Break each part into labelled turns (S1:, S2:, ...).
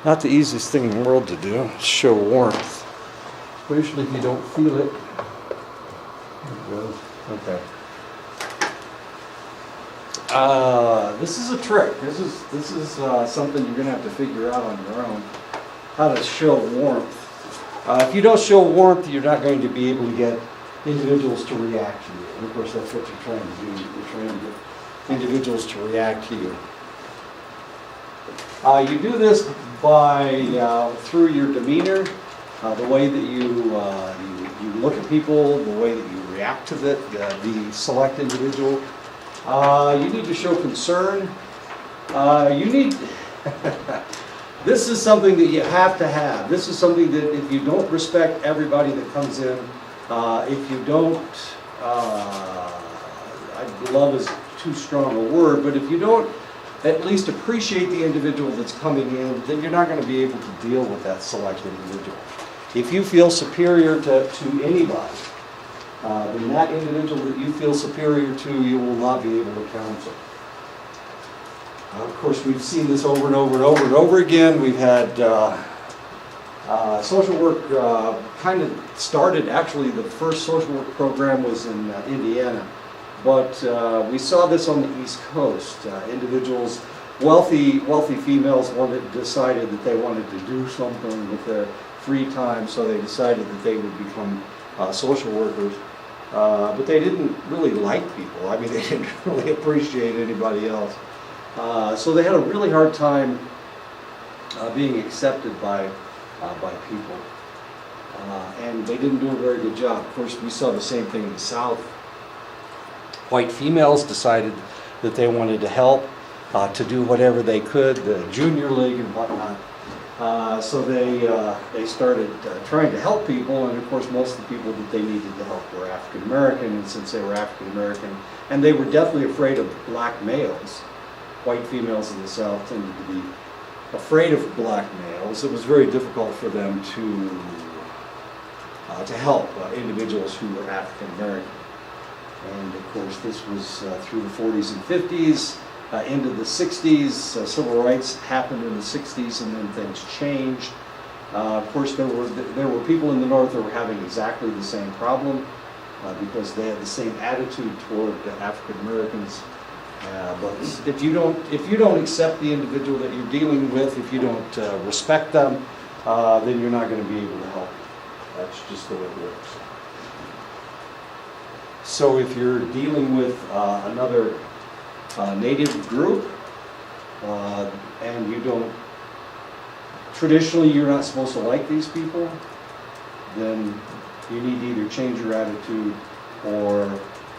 S1: Not the easiest thing in the world to do, show warmth. Especially if you don't feel it. There it goes. Okay. This is a trick. This is something you're going to have to figure out on your own. How to show warmth. If you don't show warmth, you're not going to be able to get individuals to react to you. And of course, that's what you're trying to do. You're trying to get individuals to react to you. You do this by through your demeanor, the way that you look at people, the way that you react to the select individual. You need to show concern. You need. This is something that you have to have. This is something that if you don't respect everybody that comes in, if you don't, love is too strong a word, but if you don't at least appreciate the individual that's coming in, then you're not going to be able to deal with that select individual. If you feel superior to anybody, then that individual that you feel superior to, you will not be able to counsel. Of course, we've seen this over and over and over and over again. We've had social work kind of started, actually the first social work program was in Indiana, but we saw this on the East Coast. Individuals, wealthy females decided that they wanted to do something with their free time, so they decided that they would become social workers. But they didn't really like people. I mean, they didn't really appreciate anybody else. So they had a really hard time being accepted by people. And they didn't do a very good job. Of course, we saw the same thing in the South. White females decided that they wanted to help, to do whatever they could, the junior league and whatnot. So they started trying to help people, and of course most of the people that they needed to help were African American, and since they were African American, and they were definitely afraid of black males, white females in the South tended to be afraid of black males, it was very difficult for them to help individuals who were African American. And of course this was through the 40s and 50s. Into the 60s, civil rights happened in the 60s, and then things changed. Of course, there were people in the North that were having exactly the same problem because they had the same attitude toward African Americans. But if you don't accept the individual that you're dealing with, if you don't respect them, then you're not going to be able to help. That's just the way it works. So if you're dealing with another native group, and you don't, traditionally you're not supposed to like these people, then you need to either change your attitude or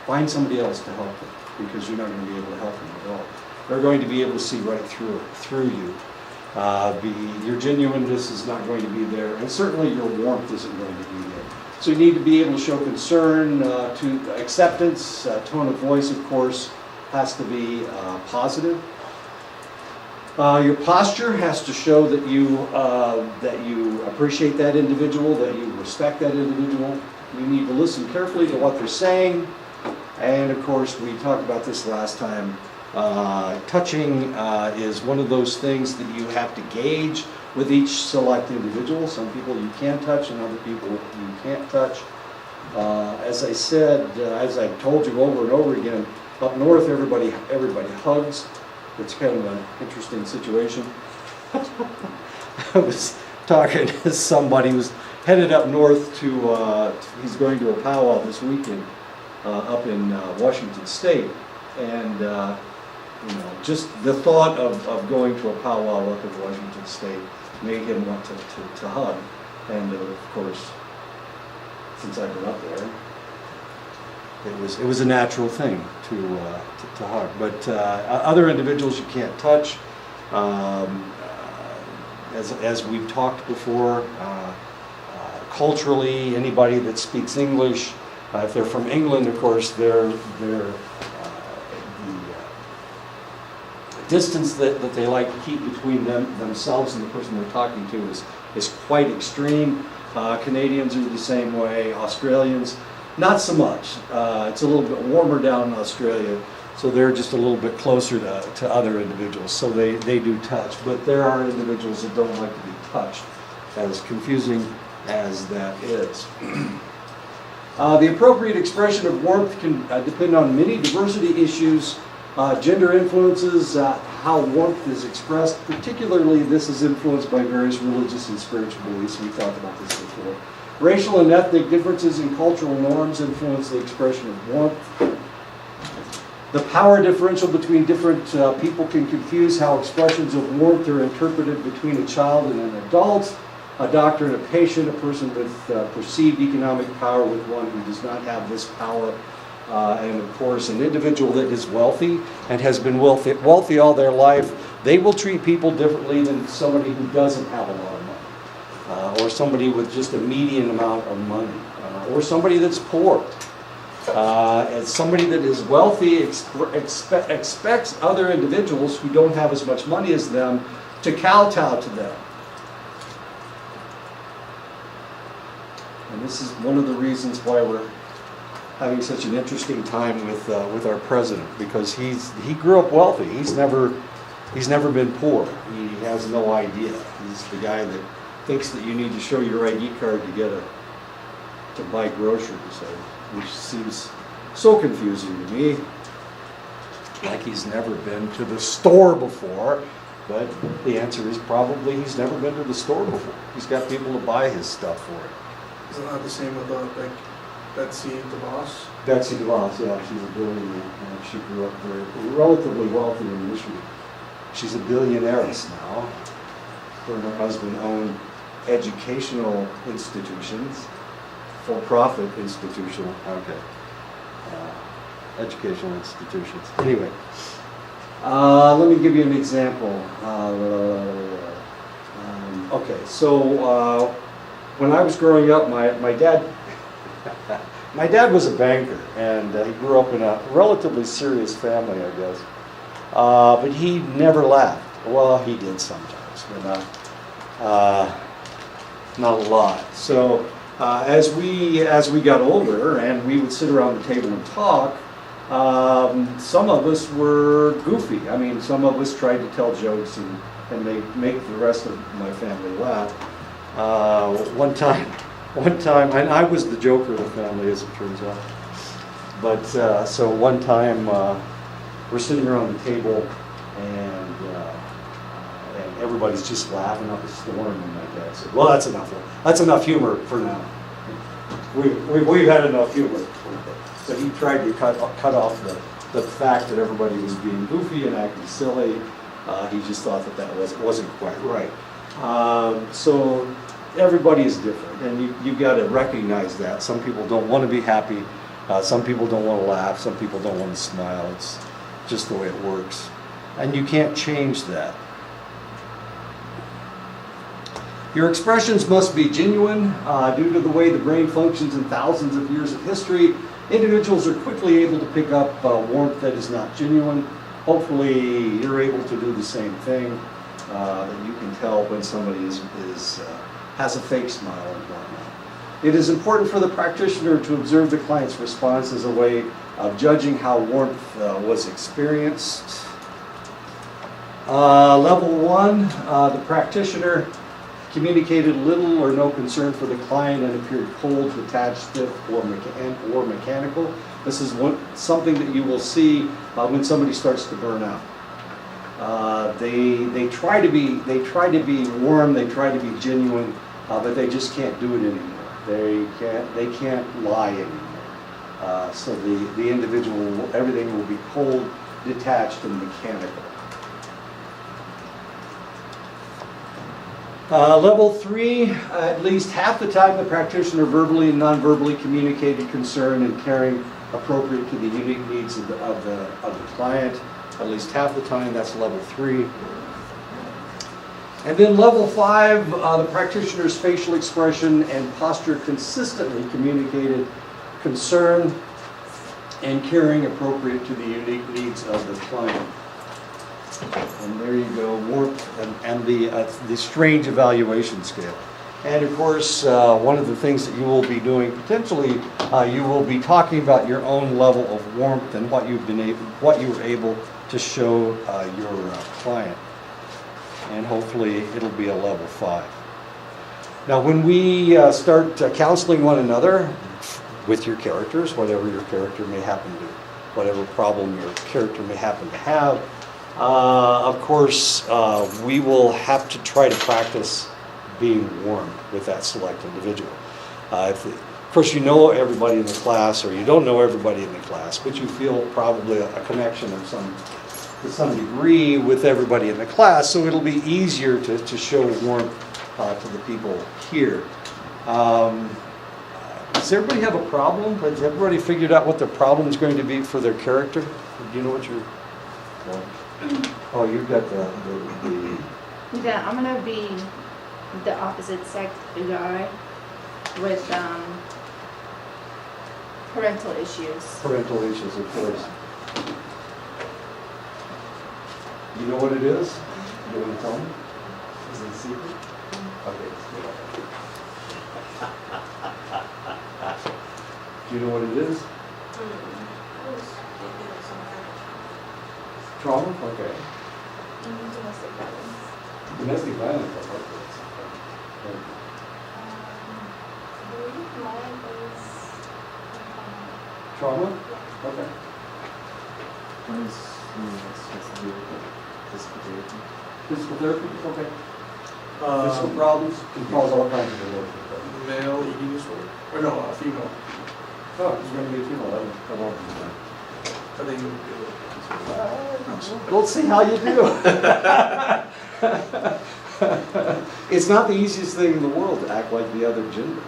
S1: find somebody else to help them, because you're not going to be able to help them at all. They're going to be able to see right through you. Your genuineness is not going to be there, and certainly your warmth isn't going to be there. So you need to be able to show concern, to acceptance, tone of voice, of course, has to be positive. Your posture has to show that you appreciate that individual, that you respect that individual. You need to listen carefully to what they're saying. And of course, we talked about this last time. Touching is one of those things that you have to gauge with each select individual. Some people you can touch, and other people you can't touch. As I said, as I've told you over and over again, up north, everybody hugs. It's kind of an interesting situation. I was talking to somebody who's headed up north to, he's going to a powwow this weekend up in Washington State. And, just the thought of going to a powwow up in Washington State made him want to hug. And of course, since I've been up there, it was a natural thing to hug, but other individuals you can't touch. As we've talked before, culturally, anybody that speaks English, if they're from England, of course, the distance that they like to keep between themselves and the person they're talking to is quite extreme. Canadians are the same way. Australians. Not so much. It's a little bit warmer down in Australia, So they're just a little bit closer to other individuals, so they do touch. But there are individuals that don't like to be touched, as confusing as that is. The appropriate expression of warmth can depend on many diversity issues. Gender influences how warmth is expressed. Particularly, this is influenced by various religious and spiritual beliefs. We talked about this before. Racial and ethnic differences in cultural norms influence the expression of warmth. The power differential between different people can confuse how expressions of warmth are interpreted between a child and an adult, a doctor and a patient, a person with perceived economic power with one who does not have this power, and of course an individual that is wealthy and has been wealthy all their life. They will treat people differently than somebody who doesn't have a lot of money, or somebody with just a median amount of money, or somebody that's poor. As somebody that is wealthy expects other individuals who don't have as much money as them to kowtow to them. And this is one of the reasons why we're having such an interesting time with our president, because he grew up wealthy. He's never been poor. He has no idea. He's the guy that thinks that you need to show your ID card to buy groceries, which seems so confusing to me. Like he's never been to the store before, but the answer is probably he's never been to the store before. He's got people to buy his stuff for him.
S2: Isn't that the same with like Betsy DeVos?
S1: Betsy DeVos, yeah, she's a billionaire. She grew up relatively wealthy in Michigan. She's a billionairess now. Her and her husband own educational institutions, for-profit institutional, educational institutions. Anyway, let me give you an example. Okay, so when I was growing up, my dad was a banker, and he grew up in a relatively serious family, I guess. But he never laughed. Well, he did sometimes, but not a lot. So as we got older and we would sit around the table and talk, some of us were goofy. I mean, some of us tried to tell jokes and make the rest of my family laugh. One time, and I was the joker of the family, as it turns out. But so one time, we're sitting around the table, and everybody's just laughing up a storm. And my dad said, "Well, that's enough. That's enough humor for now. We've had enough humor." So he tried to cut off the fact that everybody was being goofy and acting silly. He just thought that wasn't quite right. So everybody is different, and you've got to recognize that. Some people don't want to be happy. Some people don't want to laugh. Some people don't want to smile. It's just the way it works. And you can't change that. Your expressions must be genuine. Due to the way the brain functions in thousands of years of history, individuals are quickly able to pick up warmth that is not genuine. Hopefully you're able to do the same thing, that you can tell when somebody has a fake smile and whatnot. It is important for the practitioner to observe the client's response as a way of judging how warmth was experienced. Level 1, the practitioner communicated little or no concern for the client and appeared cold, detached, stiff, or mechanical. This is something that you will see when somebody starts to burn out. They try to be warm, they try to be genuine, but they just can't do it anymore. They can't lie anymore. So the individual, everything will be cold, detached, and mechanical. Level 3, at least half the time the practitioner verbally and non-verbally communicated concern and caring appropriate to the unique needs of the client. At least half the time, that's level 3. And then level 5, the practitioner's facial expression and posture consistently communicated concern and caring appropriate to the unique needs of the client. And there you go, warmth and the strange evaluation scale. And of course, one of the things that you will be doing potentially, you will be talking about your own level of warmth and what you were able to show your client. And hopefully it'll be a level 5. Now when we start counseling one another with your characters, whatever your character may happen to, whatever problem your character may happen to have, of course we will have to try to practice being warm with that select individual. Of course you know everybody in the class, or you don't know everybody in the class, but you feel probably a connection of to some degree with everybody in the class, so it'll be easier to show warmth to the people here. Does everybody have a problem? Has everybody figured out what their problem is going to be for their character? Do you know what you're... Oh, you've got the
S3: Yeah, I'm gonna be the opposite sex guy with parental issues.
S1: parental issues, of course. You know what it is? You want to tell me? Is it a secret? Okay. Do you know what it is? Trauma? Okay.
S3: Domestic violence.
S1: Domestic violence, I like this.
S3: I believe mine is
S1: Trauma? Okay. Physical therapy? Okay. Physical problems can cause all kinds of emotions.
S2: Male eating disorder, or no, female.
S1: Oh, it's going to be a female, that won't be fine.
S2: I think it would be
S1: We'll see how you do. It's not the easiest thing in the world to act like the other gender.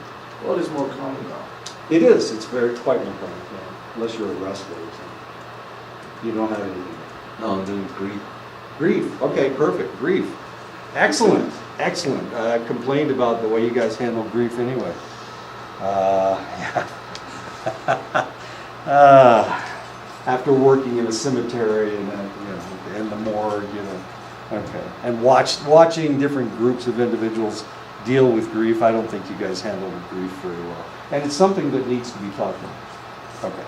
S2: well, it is more common now.
S1: It is, it's quite more common, yeah. Unless you're a wrestler or something. You don't have anything.
S4: No, I'm doing grief.
S1: Grief, okay, perfect, grief. Excellent, excellent. I complained about the way you guys handle grief anyway. Yeah. After working in a cemetery and in the morgue, okay, and watching different groups of individuals deal with grief, I don't think you guys handle the grief very well, and it's something that needs to be talked about. Okay,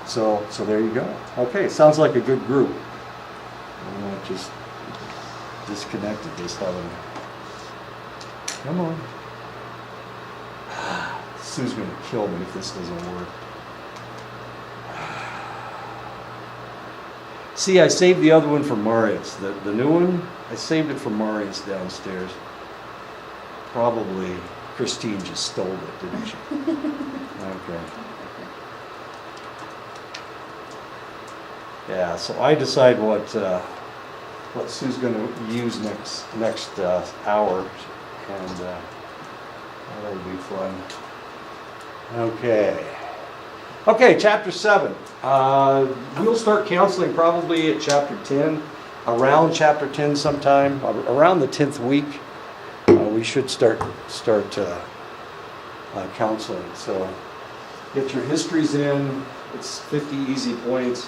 S1: so there you go. Okay, sounds like a good group. I'm not just disconnected, just having. Come on. Sue's gonna kill me if this doesn't work. See, I saved the other one for Marius. The new one, I saved it for Marius downstairs. Probably Christine just stole it, didn't she? Okay. Yeah, so I decide what Sue's going to use next hour, and that'll be fun. Okay, chapter 7. We'll start counseling probably at chapter 10, around chapter 10 sometime, around the 10th week. We should start counseling. So get your histories in. It's 50 easy points.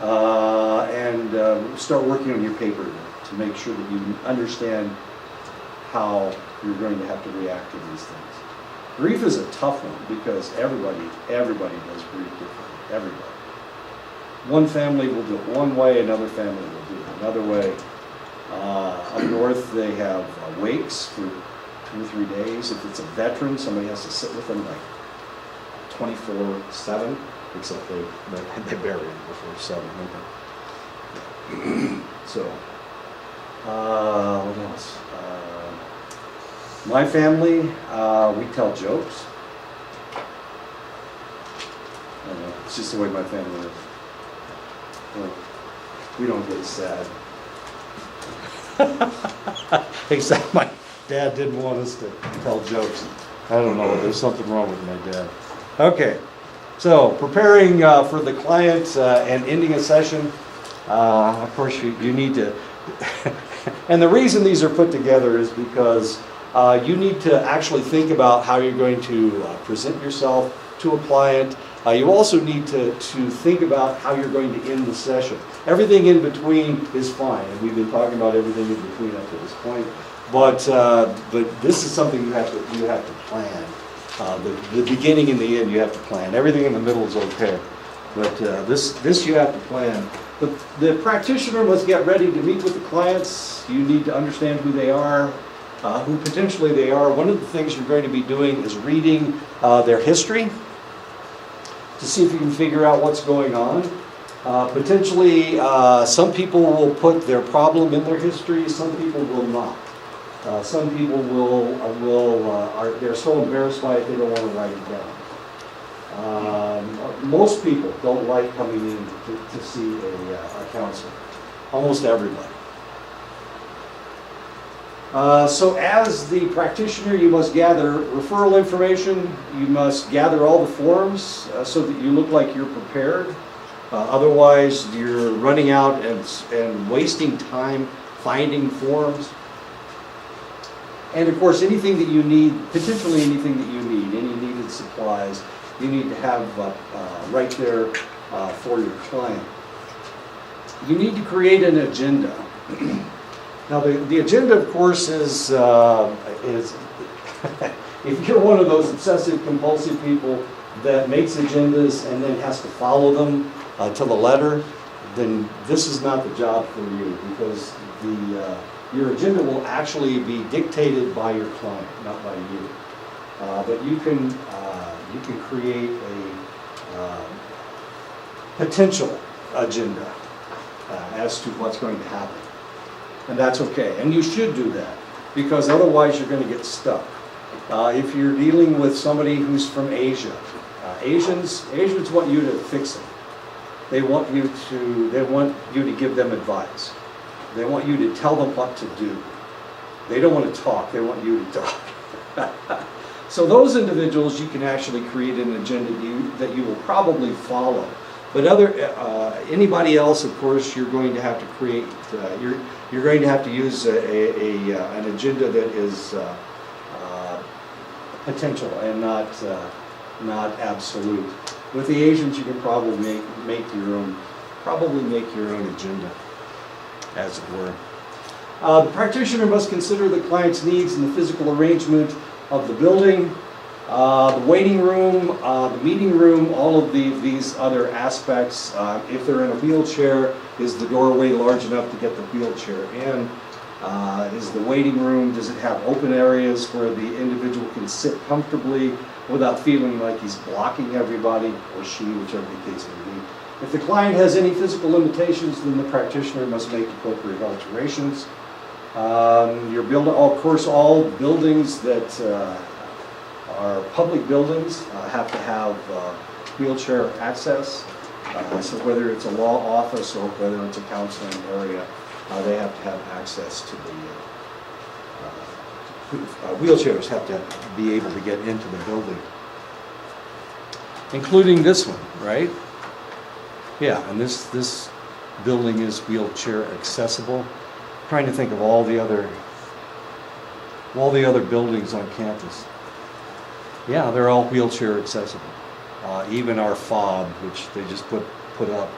S1: And start working on your paper to make sure that you understand how you're going to have to react to these things. Grief is a tough one because everybody does grief differently. Everybody. One family will do it one way, another family will do it another way. Up north, they have wakes for 2 or 3 days. If it's a veteran, somebody has to sit with them like 24/7, except they bury him before 7. Okay. So, what else? My family, we tell jokes. I don't know, it's just the way my family is. We don't get sad. Except my dad didn't want us to tell jokes. I don't know, there's something wrong with my dad. Okay, so preparing for the client and ending a session. Of course, you need to, and the reason these are put together is because you need to actually think about how you're going to present yourself to a client, You also need to think about how you're going to end the session. Everything in between is fine, and we've been talking about everything in between up to this point. But this is something you have to plan. The beginning and the end you have to plan. Everything in the middle is okay, but this you have to plan. The practitioner must get ready to meet with the clients. You need to understand who they are, who potentially they are. One of the things you're going to be doing is reading their history to see if you can figure out what's going on. Potentially, some people will put their problem in their history, some people will not. Some people they're so embarrassed by it they don't want to write it down. Most people don't like coming in to see a counselor. Almost everybody. So as the practitioner, you must gather referral information, you must gather all the forms so that you look like you're prepared. Otherwise, you're running out and wasting time finding forms. And of course, anything that you need, potentially anything that you need, any needed supplies, you need to have right there for your client. You need to create an agenda. Now, the agenda, of course, is if you're one of those obsessive compulsive people that makes agendas and then has to follow them to the letter, then this is not the job for you, because your agenda will actually be dictated by your client, not by you. But you can create a potential agenda as to what's going to happen. And that's okay, and you should do that, because otherwise you're going to get stuck. If you're dealing with somebody who's from Asia, Asians want you to fix it. They want you to give them advice. They want you to tell them what to do. They don't want to talk, they want you to talk. So those individuals, you can actually create an agenda that you will probably follow. But anybody else, of course, you're going to have to create. You're going to have to use an agenda that is potential and not absolute. With the Asians, you can probably make your own agenda, as it were. The practitioner must consider the client's needs and the physical arrangement of the building. The waiting room, the meeting room, all of these other aspects. If they're in a wheelchair, is the doorway large enough to get the wheelchair in? Is the waiting room, does it have open areas where the individual can sit comfortably without feeling like he's blocking everybody, or she, whichever the case may be? If the client has any physical limitations, then the practitioner must make appropriate alterations. Of course, all buildings that our public buildings have to have wheelchair access. So whether it's a law office or whether it's a counseling area, they have to have access to the wheelchairs have to be able to get into the building, including this one, right? Yeah, and this building is wheelchair accessible. I'm trying to think of all the other buildings on campus. Yeah, they're all wheelchair accessible. Even our fob, which they just put up.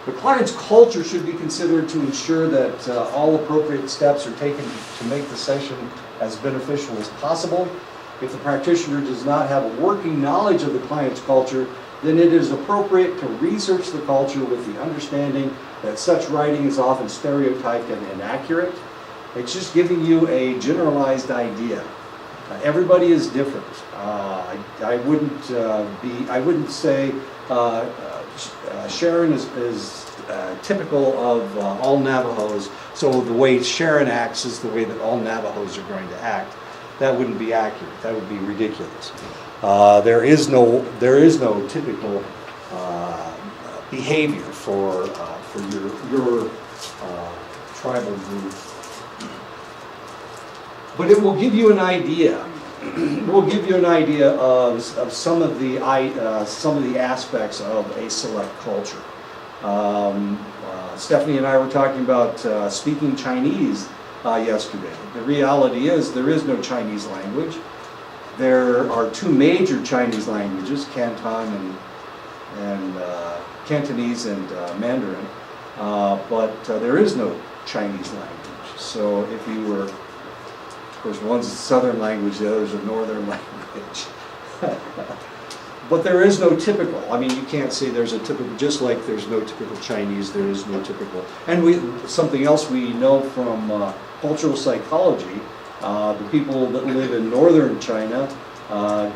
S1: The client's culture should be considered to ensure that all appropriate steps are taken to make the session as beneficial as possible. If the practitioner does not have a working knowledge of the client's culture, then it is appropriate to research the culture with the understanding that such writing is often stereotyped and inaccurate. It's just giving you a generalized idea. Everybody is different. I wouldn't say Sharon is typical of all Navajos, so the way Sharon acts is the way that all Navajos are going to act. That wouldn't be accurate. That would be ridiculous. There is no typical behavior for your tribal group. But it will give you an idea. It will give you an idea of some of the aspects of a select culture. Stephanie and I were talking about speaking Chinese yesterday. The reality is there is no Chinese language. There are two major Chinese languages, Canton and Cantonese and Mandarin, but there is no Chinese language. So if you were, of course, one's a southern language, the other's a northern language. But there is no typical. I mean, you can't say there's a typical, just like there's no typical Chinese, there is no typical. And something else we know from cultural psychology, the people that live in northern China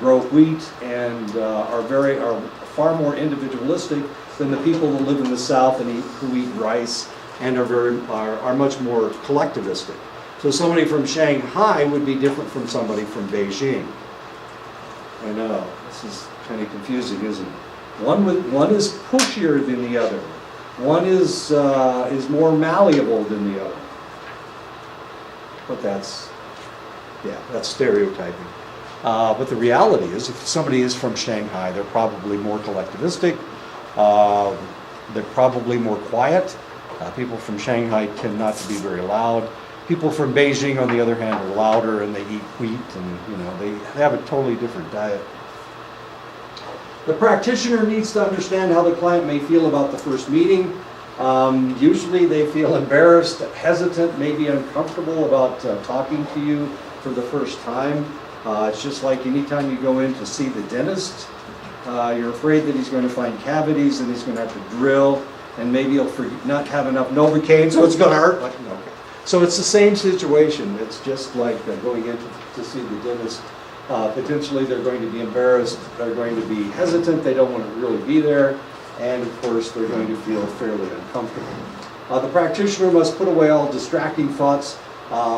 S1: grow wheat and are far more individualistic than the people that live in the south and who eat rice and are much more collectivistic. So somebody from Shanghai would be different from somebody from Beijing. I know, this is kind of confusing, isn't it? One is pushier than the other. One is more malleable than the other. But that's stereotyping. But the reality is, if somebody is from Shanghai, they're probably more collectivistic. They're probably more quiet. People from Shanghai tend not to be very loud. People from Beijing, on the other hand, are louder and they eat wheat and they have a totally different diet. The practitioner needs to understand how the client may feel about the first meeting. Usually they feel embarrassed, hesitant, maybe uncomfortable about talking to you for the first time. It's just like anytime you go in to see the dentist, you're afraid that he's going to find cavities and he's going to have to drill, and maybe he'll not have enough Novocaine, so it's going to hurt. Like, no. So it's the same situation. It's just like going in to see the dentist. Potentially they're going to be embarrassed, they're going to be hesitant, they don't want to really be there, and of course they're going to feel fairly uncomfortable. The practitioner must put away all distracting thoughts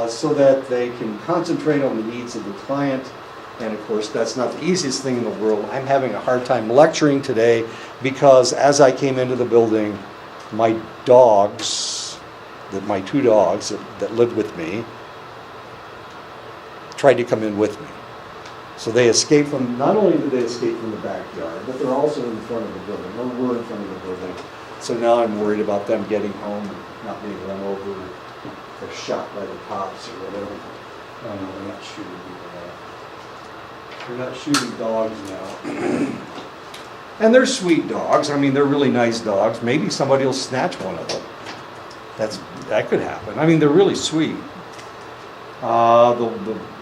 S1: so that they can concentrate on the needs of the client. And of course, that's not the easiest thing in the world. I'm having a hard time lecturing today because as I came into the building, my two dogs that lived with me tried to come in with me. So they escaped from, not only did they escape from the backyard, but they're also in front of the building, or were in front of the building. So now I'm worried about them getting home and not being run over or shot by the cops or whatever. Oh no, they're not shooting people now. They're not shooting dogs now. And they're sweet dogs. I mean, they're really nice dogs. Maybe somebody will snatch one of them. That could happen. I mean, they're really sweet.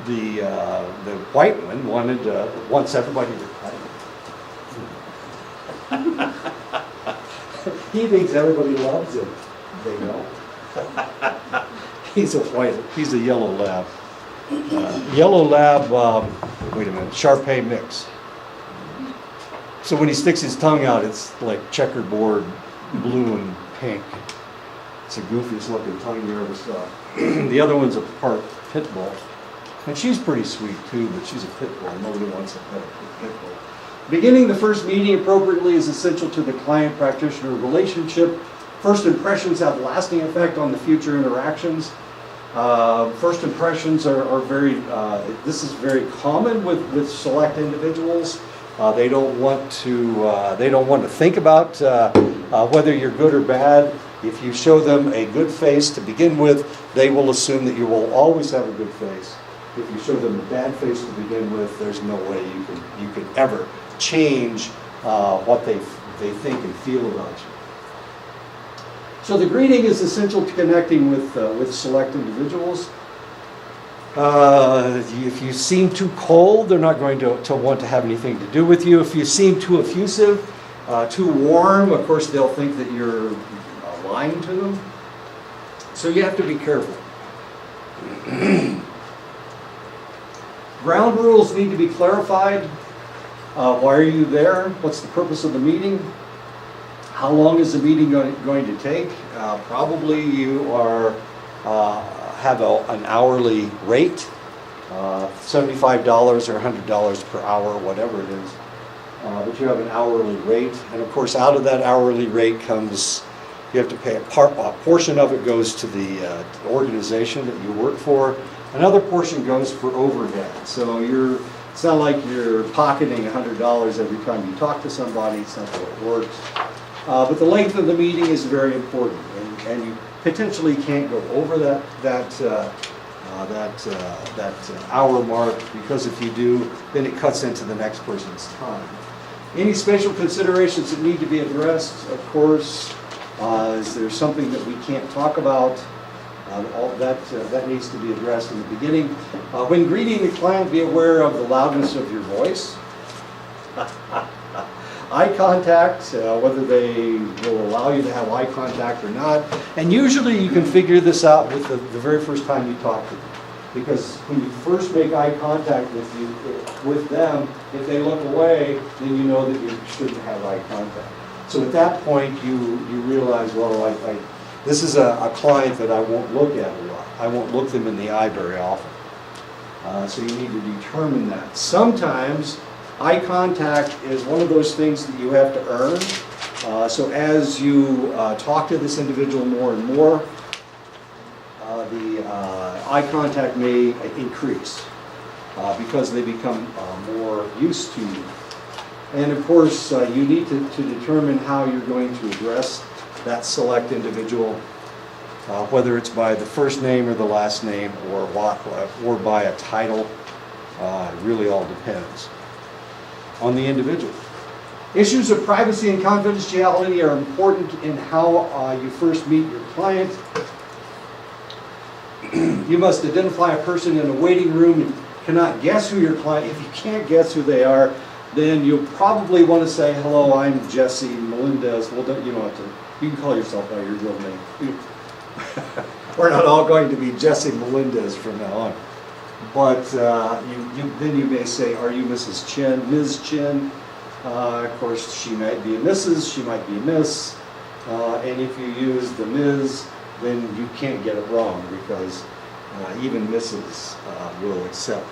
S1: The white one wants everybody to pet him. He thinks everybody loves him. They know. He's a yellow lab. Wait a minute, Shar-Pei mix. So when he sticks his tongue out, it's like checkerboard, blue and pink. It's the goofiest looking tongue you ever saw. The other one's a part pit bull. And she's pretty sweet too, but she's a pit bull. Nobody wants a pit bull. Beginning the first meeting appropriately is essential to the client-practitioner relationship. First impressions have lasting effect on the future interactions. First impressions are very, this is very common with select individuals. They don't want to think about whether you're good or bad. If you show them a good face to begin with, they will assume that you will always have a good face. If you show them a bad face to begin with, there's no way you can ever change what they think and feel about you. So the greeting is essential to connecting with select individuals. If you seem too cold, they're not going to want to have anything to do with you. If you seem too effusive, too warm, of course they'll think that you're lying to them. So you have to be careful. Ground rules need to be clarified. Why are you there? What's the purpose of the meeting? How long is the meeting going to take? Probably you have an hourly rate, $75 or $100 per hour, whatever it is. But you have an hourly rate, and of course out of that hourly rate comes, you have to pay a portion of it goes to the organization that you work for. Another portion goes for overhead. So it's not like you're pocketing $100 every time you talk to somebody. It's not how it works. But the length of the meeting is very important, and you potentially can't go over that that hour mark, because if you do, then it cuts into the next person's time. Any special considerations that need to be addressed, of course, is there something that we can't talk about? All that needs to be addressed in the beginning. When greeting the client, be aware of the loudness of your voice. Eye contact, whether they will allow you to have eye contact or not. And usually you can figure this out with the very first time you talk to them. Because when you first make eye contact with them, if they look away, then you know that you shouldn't have eye contact. So at that point, you realize, well, this is a client that I won't look at a lot. I won't look them in the eye very often. So you need to determine that. Sometimes eye contact is one of those things that you have to earn. So as you talk to this individual more and more, the eye contact may increase because they become more used to you. And of course, you need to determine how you're going to address that select individual, whether it's by the first name or the last name or by a title. It really all depends on the individual. Issues of privacy and confidentiality are important in how you first meet your client. You must identify a person in a waiting room and cannot guess who your client. If you can't guess who they are, then you'll probably want to say, "Hello, I'm Jesse Melendez." Well, you don't have to. You can call yourself by your real name. We're not all going to be Jesse Melendez from now on. But then you may say, "Are you Mrs. Chin, Ms. Chin?" Of course, she might be a Mrs., she might be a Miss. And if you use the Ms., then you can't get it wrong, because even Mrs. will accept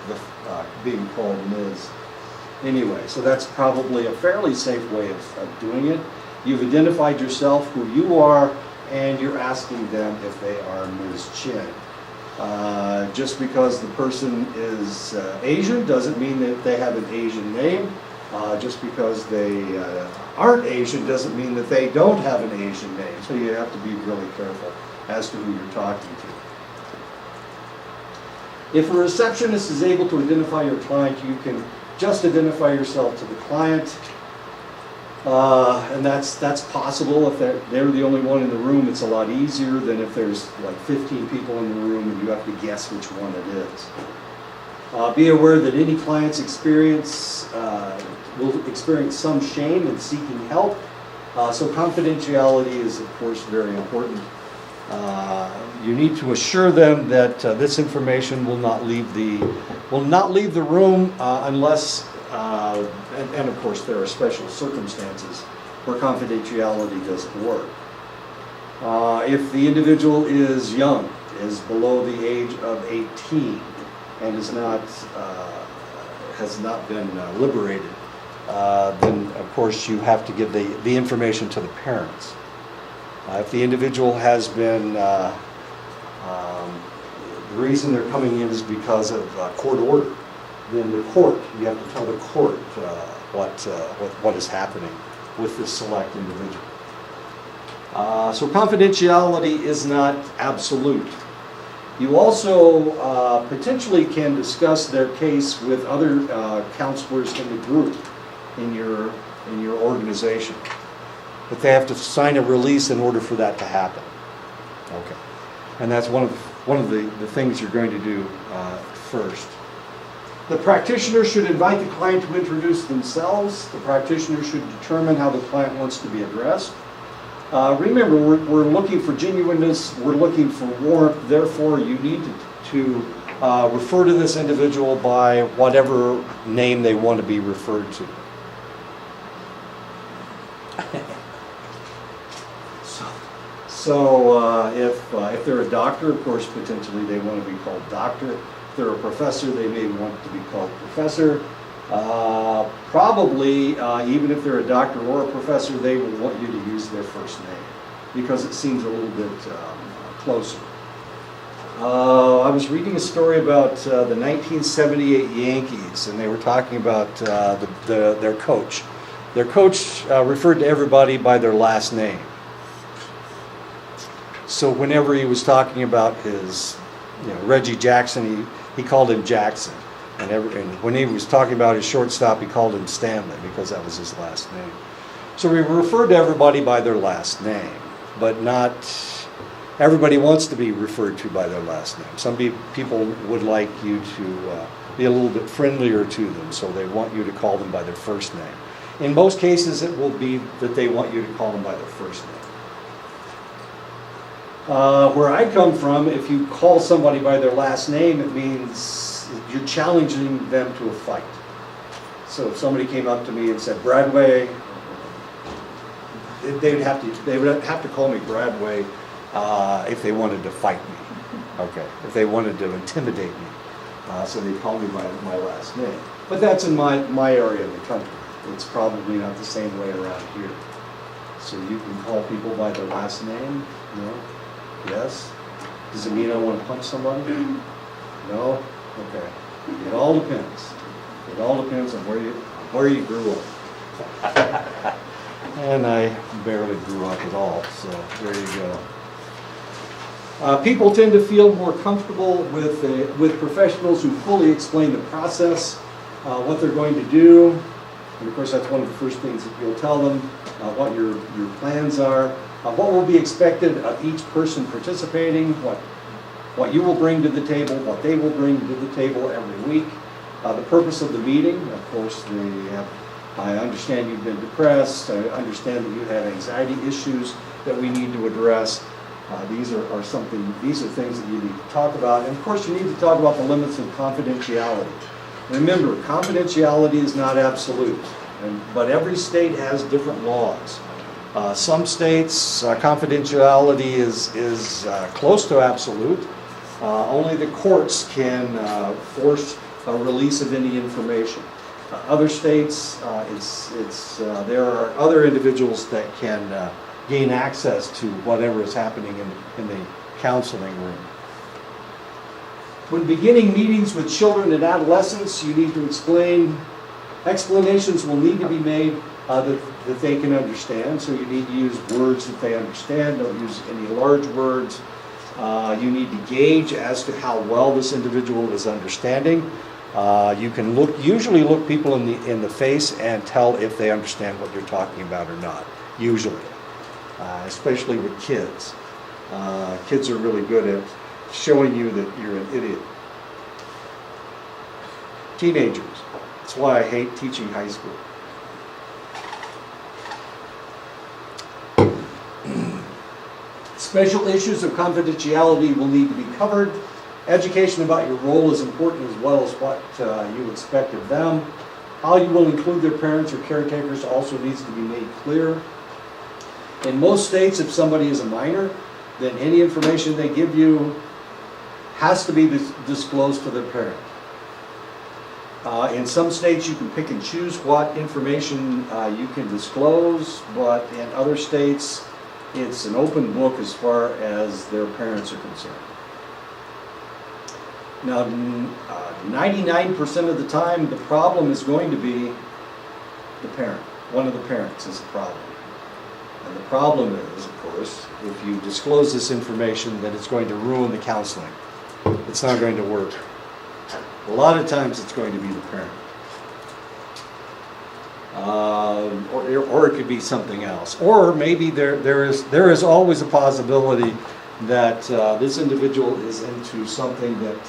S1: being called Ms. Anyway, so that's probably a fairly safe way of doing it. You've identified yourself, who you are, and you're asking them if they are Ms. Chin. Just because the person is Asian doesn't mean that they have an Asian name. Just because they aren't Asian doesn't mean that they don't have an Asian name. So you have to be really careful as to who you're talking to. If a receptionist is able to identify your client, you can just identify yourself to the client. And that's possible. If they're the only one in the room, it's a lot easier than if there's like 15 people in the room and you have to guess which one it is. Be aware that any client's will experience some shame in seeking help. So confidentiality is, of course, very important. You need to assure them that this information will not leave the room unless, and of course there are special circumstances where confidentiality doesn't work. If the individual is young, is below the age of 18, and has not been liberated, then of course you have to give the information to the parents. If the individual has been, the reason they're coming in is because of court order, then the court, you have to tell the court what is happening with this select individual. So confidentiality is not absolute. You also potentially can discuss their case with other counselors in the group in your organization. But they have to sign a release in order for that to happen. Okay. And that's one of the things you're going to do first. The practitioner should invite the client to introduce themselves. The practitioner should determine how the client wants to be addressed. Remember, we're looking for genuineness, we're looking for warmth, therefore you need to refer to this individual by whatever name they want to be referred to. So if they're a doctor, of course, potentially they want to be called doctor. If they're a professor, they may want to be called professor. Probably, even if they're a doctor or a professor, they will want you to use their first name because it seems a little bit closer. I was reading a story about the 1978 Yankees, and they were talking about their coach. Their coach referred to everybody by their last name. So whenever he was talking about his Reggie Jackson, he called him Jackson. And when he was talking about his shortstop, he called him Stanley because that was his last name. So we refer to everybody by their last name, but not everybody wants to be referred to by their last name. Some people would like you to be a little bit friendlier to them, so they want you to call them by their first name. In most cases, it will be that they want you to call them by their first name. Where I come from, if you call somebody by their last name, it means you're challenging them to a fight. So if somebody came up to me and said, Bradway, they would have to call me Bradway if they wanted to fight me. Okay, if they wanted to intimidate me. So they call me by my last name. But that's in my area of the country. It's probably not the same way around here. So you can call people by their last name? No? Yes? Does it mean I want to punch somebody? No? Okay. It all depends. It all depends on where you grew up. And I barely grew up at all, so there you go. People tend to feel more comfortable with professionals who fully explain the process, what they're going to do. And of course, that's one of the first things that you'll tell them, what your plans are, what will be expected of each person participating, what you will bring to the table, what they will bring to the table every week. The purpose of the meeting, of course, I understand you've been depressed, I understand that you have anxiety issues that we need to address. These are things that you need to talk about. And of course, you need to talk about the limits of confidentiality. Remember, confidentiality is not absolute, but every state has different laws. Some states, confidentiality is close to absolute. Only the courts can force a release of any information. Other states, there are other individuals that can gain access to whatever is happening in the counseling room. When beginning meetings with children and adolescents, you need to explanations will need to be made that they can understand. So you need to use words that they understand. Don't use any large words. You need to gauge as to how well this individual is understanding. You can usually look people in the face and tell if they understand what you're talking about or not. Usually, especially with kids. Kids are really good at showing you that you're an idiot. Teenagers. That's why I hate teaching high school. Special issues of confidentiality will need to be covered. Education about your role is important as well as what you expect of them. How you will include their parents or caretakers also needs to be made clear. In most states, if somebody is a minor, then any information they give you has to be disclosed to their parent. In some states, you can pick and choose what information you can disclose, but in other states, it's an open book as far as their parents are concerned. Now, 99% of the time, the problem is going to be the parent. One of the parents is a problem. And the problem is, of course, if you disclose this information, that it's going to ruin the counseling. It's not going to work. A lot of times it's going to be the parent. Or it could be something else. Or maybe there is always a possibility that this individual is into something that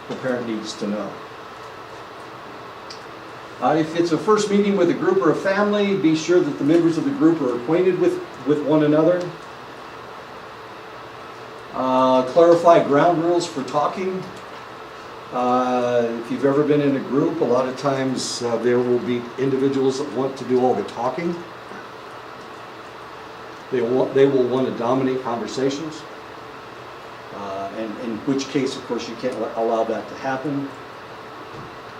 S1: the parent needs to know. If it's a first meeting with a group or a family, be sure that the members of the group are acquainted with one another. Clarify ground rules for talking. If you've ever been in a group, a lot of times there will be individuals that want to do all the talking. They will want to dominate conversations. And in which case, of course, you can't allow that to happen.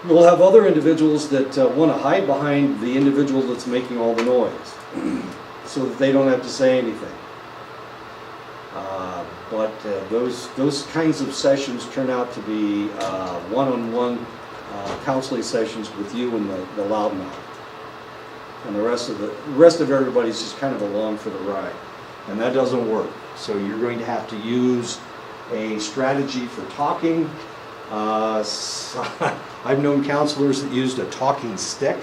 S1: You'll have other individuals that want to hide behind the individual that's making all the noise so that they don't have to say anything. But those kinds of sessions turn out to be one-on-one counseling sessions with you and the loudmouth. And the rest of everybody's just kind of along for the ride. And that doesn't work. So you're going to have to use a strategy for talking. I've known counselors that used a talking stick,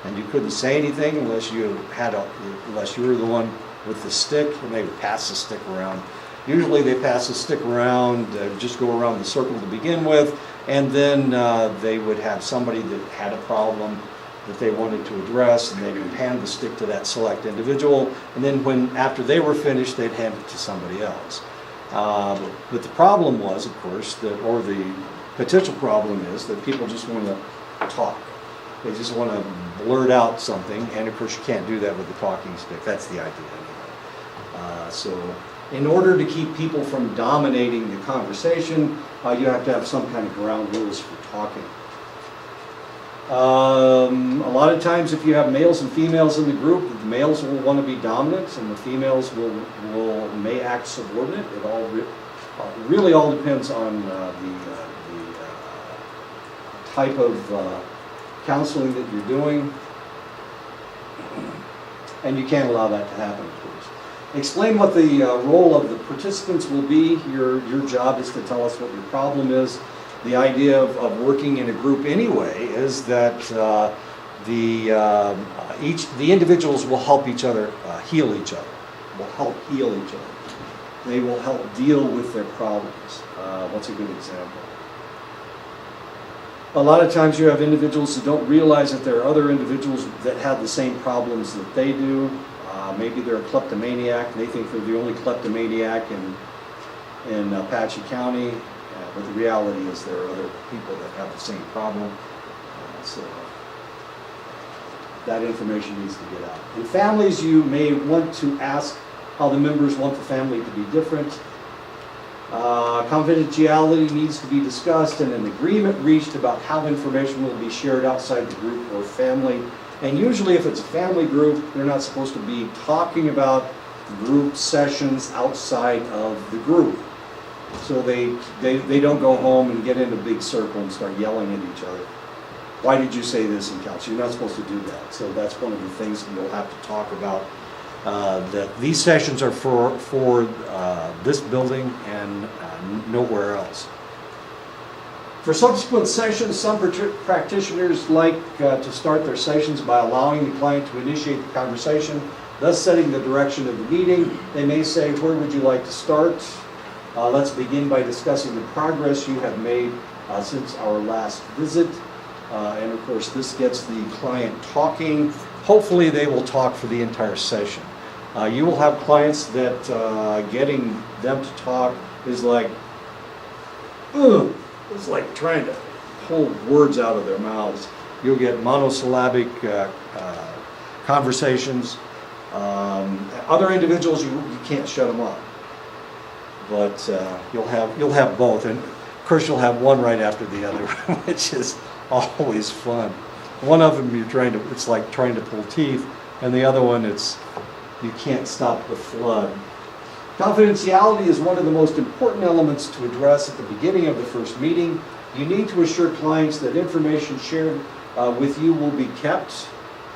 S1: and you couldn't say anything unless you were the one with the stick, and they would pass the stick around. Usually they pass the stick around, just go around the circle to begin with, and then they would have somebody that had a problem that they wanted to address, and they would hand the stick to that select individual, and then after they were finished, they'd hand it to somebody else. But the problem was, of course, or the potential problem is that people just want to talk. They just want to blurt out something, and of course you can't do that with the talking stick. That's the idea anyway. So in order to keep people from dominating the conversation, you have to have some kind of ground rules for talking. A lot of times if you have males and females in the group, the males will want to be dominant and the females may act subordinate. It all really all depends on the type of counseling that you're doing, and you can't allow that to happen, of course. Explain what the role of the participants will be. Your job is to tell us what your problem is. The idea of working in a group anyway is that the individuals will help each other heal each other. Will help heal each other. They will help deal with their problems. What's a good example? A lot of times you have individuals who don't realize that there are other individuals that have the same problems that they do. Maybe they're a kleptomaniac, and they think they're the only kleptomaniac in Apache County. But the reality is there are other people that have the same problem. So that information needs to get out. In families, you may want to ask how the members want the family to be different. Confidentiality needs to be discussed and an agreement reached about how information will be shared outside the group or family. And usually if it's a family group, they're not supposed to be talking about group sessions outside of the group. So they don't go home and get in a big circle and start yelling at each other. Why did you say this in council? You're not supposed to do that. So that's one of the things that you'll have to talk about. That these sessions are for this building and nowhere else. For subsequent sessions, some practitioners like to start their sessions by allowing the client to initiate the conversation, thus setting the direction of the meeting. They may say, where would you like to start? Let's begin by discussing the progress you have made since our last visit. And of course, this gets the client talking. Hopefully they will talk for the entire session. You will have clients that getting them to talk is like, ugh. It's like trying to pull words out of their mouths. You'll get monosyllabic conversations. Other individuals, you can't shut them up. But you'll have both, and of course you'll have one right after the other, which is always fun. One of them it's like trying to pull teeth, and the other one you can't stop the flood. Confidentiality is one of the most important elements to address at the beginning of the first meeting. You need to assure clients that information shared with you will be kept.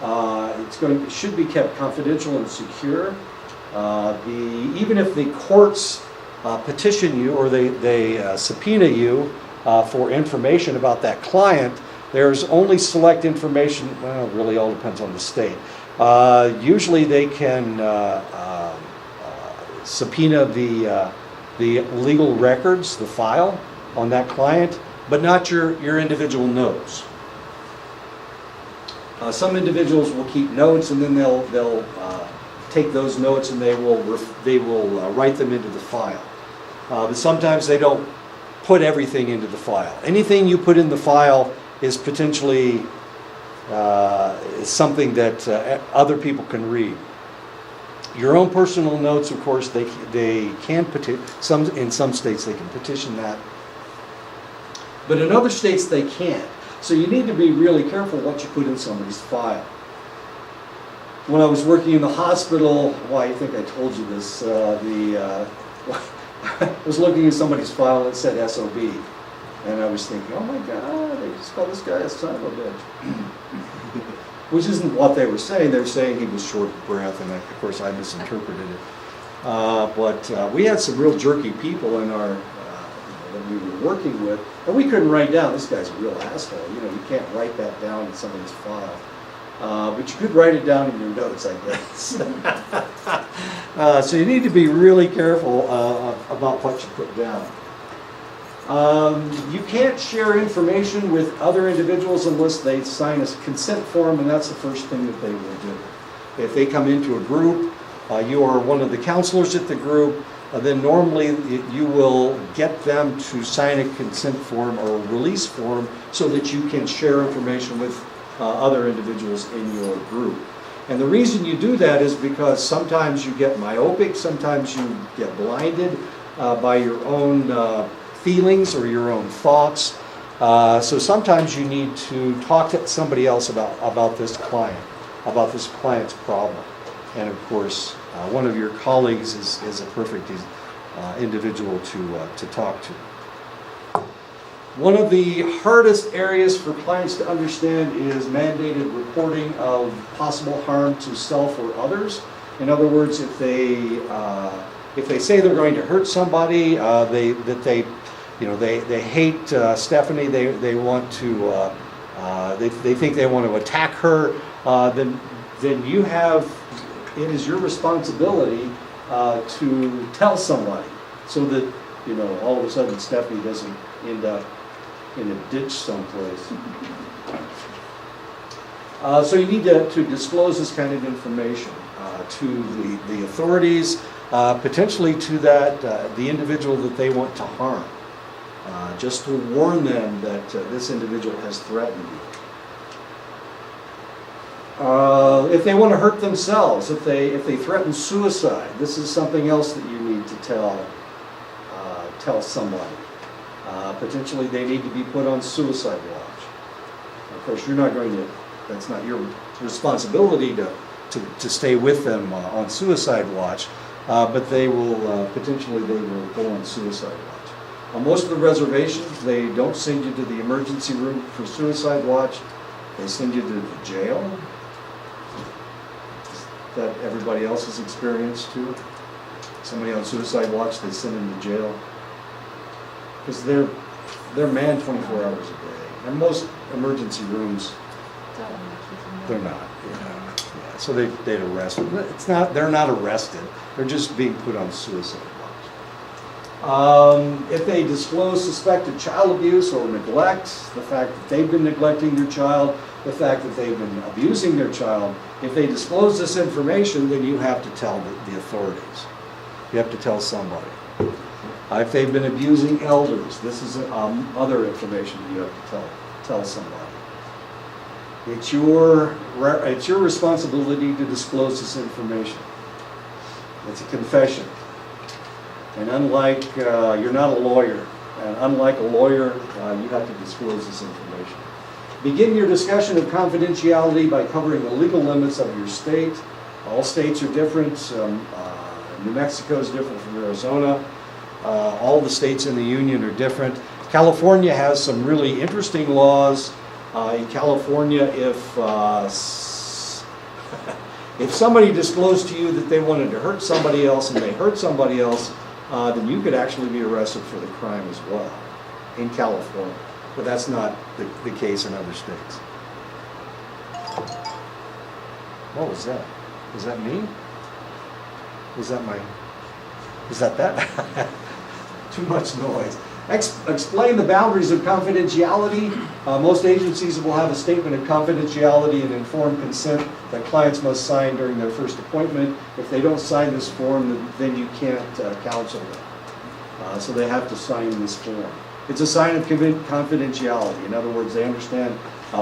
S1: It should be kept confidential and secure. Even if the courts petition you or they subpoena you for information about that client, there's only select information. Well, it really all depends on the state. Usually they can subpoena the legal records, the file on that client, but not your individual notes. Some individuals will keep notes, and then they'll take those notes and they will write them into the file. But sometimes they don't put everything into the file. Anything you put in the file is potentially something that other people can read. Your own personal notes, of course, they can petition. In some states they can petition that, but in other states they can't. So you need to be really careful what you put in somebody's file. When I was working in the hospital, I think I told you this. I was looking at somebody's file and it said SOB, and I was thinking, oh my God, they just called this guy a son of a bitch. Which isn't what they were saying. They were saying he was short of breath, and of course I misinterpreted it. But we had some real jerky people in our that we were working with, and we couldn't write down, this guy's a real asshole, you know, you can't write that down in somebody's file. But you could write it down in your notes, I guess. So you need to be really careful about what you put down. You can't share information with other individuals unless they sign a consent form, and that's the first thing that they will do. If they come into a group, you are one of the counselors at the group, then normally you will get them to sign a consent form or a release form so that you can share information with other individuals in your group. And the reason you do that is because sometimes you get myopic, sometimes you get blinded by your own feelings or your own thoughts. So sometimes you need to talk to somebody else about this client, about this client's problem. And of course, one of your colleagues is a perfect individual to talk to. One of the hardest areas for clients to understand is mandated reporting of possible harm to self or others. In other words, if they say they're going to hurt somebody, they hate Stephanie, they want to, they think they want to attack her, then you have, it is your responsibility to tell somebody so that, you know, all of a sudden Stephanie doesn't end up in a ditch someplace. So you need to disclose this kind of information to the authorities, potentially to the individual that they want to harm, just to warn them that this individual has threatened you. If they want to hurt themselves, if they threaten suicide, this is something else that you need to tell somebody. Potentially they need to be put on suicide watch. Of course, you're not going to, that's not your responsibility to stay with them on suicide watch, but they will, potentially they will go on suicide watch. On most of the reservations, they don't send you to the emergency room for suicide watch, they send you to the jail. That everybody else has experienced too. Somebody on suicide watch, they send them to jail. Because they're manned 24 hours a day. And most emergency rooms, they're not. Yeah. So they'd arrest them. It's not, they're not arrested. They're just being put on suicide watch. If they disclose suspected child abuse or neglect, the fact that they've been neglecting their child, the fact that they've been abusing their child, if they disclose this information, then you have to tell the authorities. You have to tell somebody. If they've been abusing elders, this is other information that you have to tell somebody. It's your responsibility to disclose this information. It's a confession. And unlike, you're not a lawyer, and unlike a lawyer, you have to disclose this information. Begin your discussion of confidentiality by covering the legal limits of your state. All states are different. New Mexico is different from Arizona. All the states in the union are different. California has some really interesting laws. In California, if somebody disclosed to you that they wanted to hurt somebody else and they hurt somebody else, then you could actually be arrested for the crime as well in California. But that's not the case in other states. What was that? Was that me? Was that my... Is that? Too much noise. Explain the boundaries of confidentiality. Most agencies will have a statement of confidentiality and informed consent that clients must sign during their first appointment. If they don't sign this form, then you can't counsel them. So they have to sign this form. It's a sign of confidentiality. In other words, they understand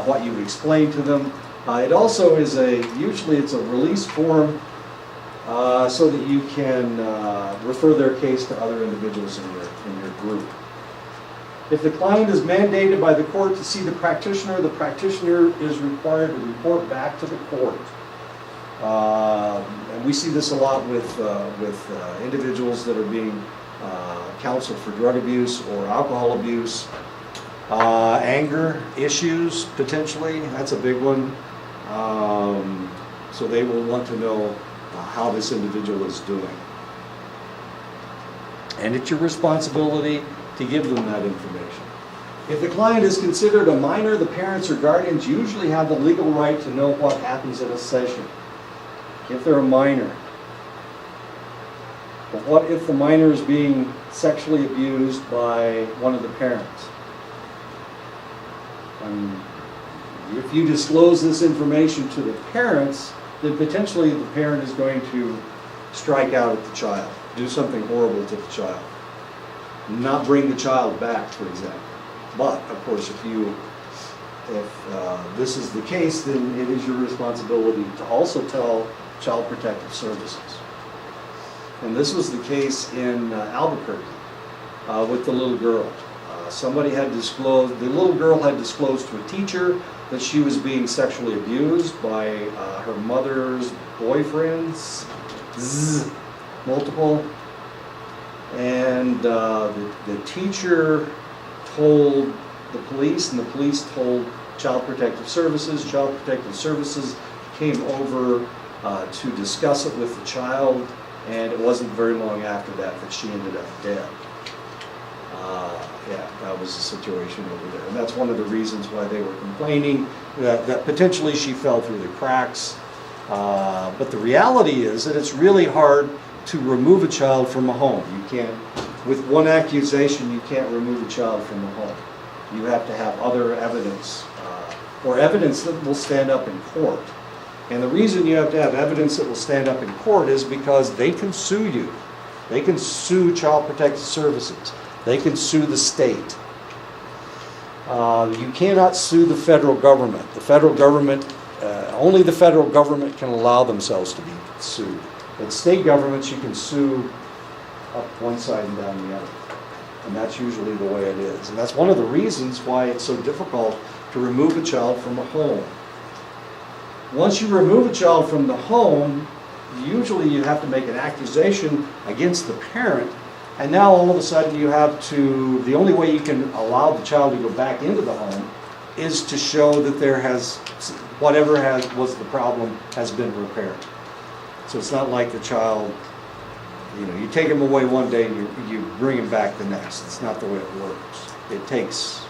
S1: what you've explained to them. It also is usually it's a release form so that you can refer their case to other individuals in your group. If the client is mandated by the court to see the practitioner is required to report back to the court. And we see this a lot with individuals that are being counseled for drug abuse or alcohol abuse. Anger issues, potentially, that's a big one. So they will want to know how this individual is doing. And it's your responsibility to give them that information. If the client is considered a minor, the parents or guardians usually have the legal right to know what happens in a session, if they're a minor. But what if the minor is being sexually abused by one of the parents? If you disclose this information to the parents, then potentially the parent is going to strike out at the child, do something horrible to the child, not bring the child back, for example. But, of course, if this is the case, then it is your responsibility to also tell Child Protective Services. And this was the case in Albuquerque with the little girl. Somebody had disclosed, the little girl had disclosed to a teacher that she was being sexually abused by her mother's boyfriends, multiple. And the teacher told the police, and the police told Child Protective Services. Child Protective Services came over to discuss it with the child, and it wasn't very long after that that she ended up dead. Yeah, that was the situation over there. And that's one of the reasons why they were complaining, that potentially she fell through the cracks. But the reality is that it's really hard to remove a child from a home. You can't, with one accusation, you can't remove a child from a home. You have to have other evidence, or evidence that will stand up in court. And the reason you have to have evidence that will stand up in court is because they can sue you. They can sue Child Protective Services. They can sue the state. You cannot sue the federal government. The federal government, only the federal government can allow themselves to be sued. But state governments, you can sue up one side and down the other. And that's usually the way it is. And that's one of the reasons why it's so difficult to remove a child from a home. Once you remove a child from the home, usually you have to make an accusation against the parent. And now all of a sudden you have to, the only way you can allow the child to go back into the home is to show that there has, whatever was the problem has been repaired. So it's not like the child, you take him away one day and you bring him back the next. It's not the way it works. It takes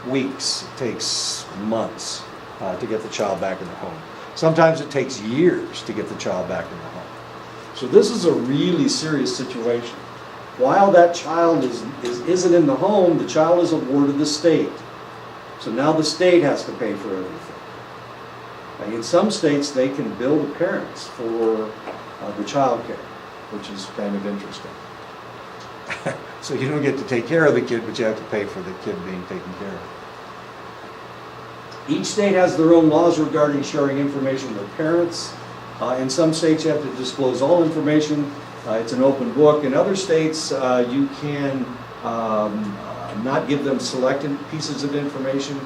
S1: weeks, it takes months to get the child back in the home. Sometimes it takes years to get the child back in the home. So this is a really serious situation. While that child isn't in the home, the child is a ward of the state. So now the state has to pay for everything. In some states, they can bill the parents for the child care, which is kind of interesting. So you don't get to take care of the kid, but you have to pay for the kid being taken care of. Each state has their own laws regarding sharing information with parents. In some states, you have to disclose all information. It's an open book. In other states, you can not give them selected pieces of information.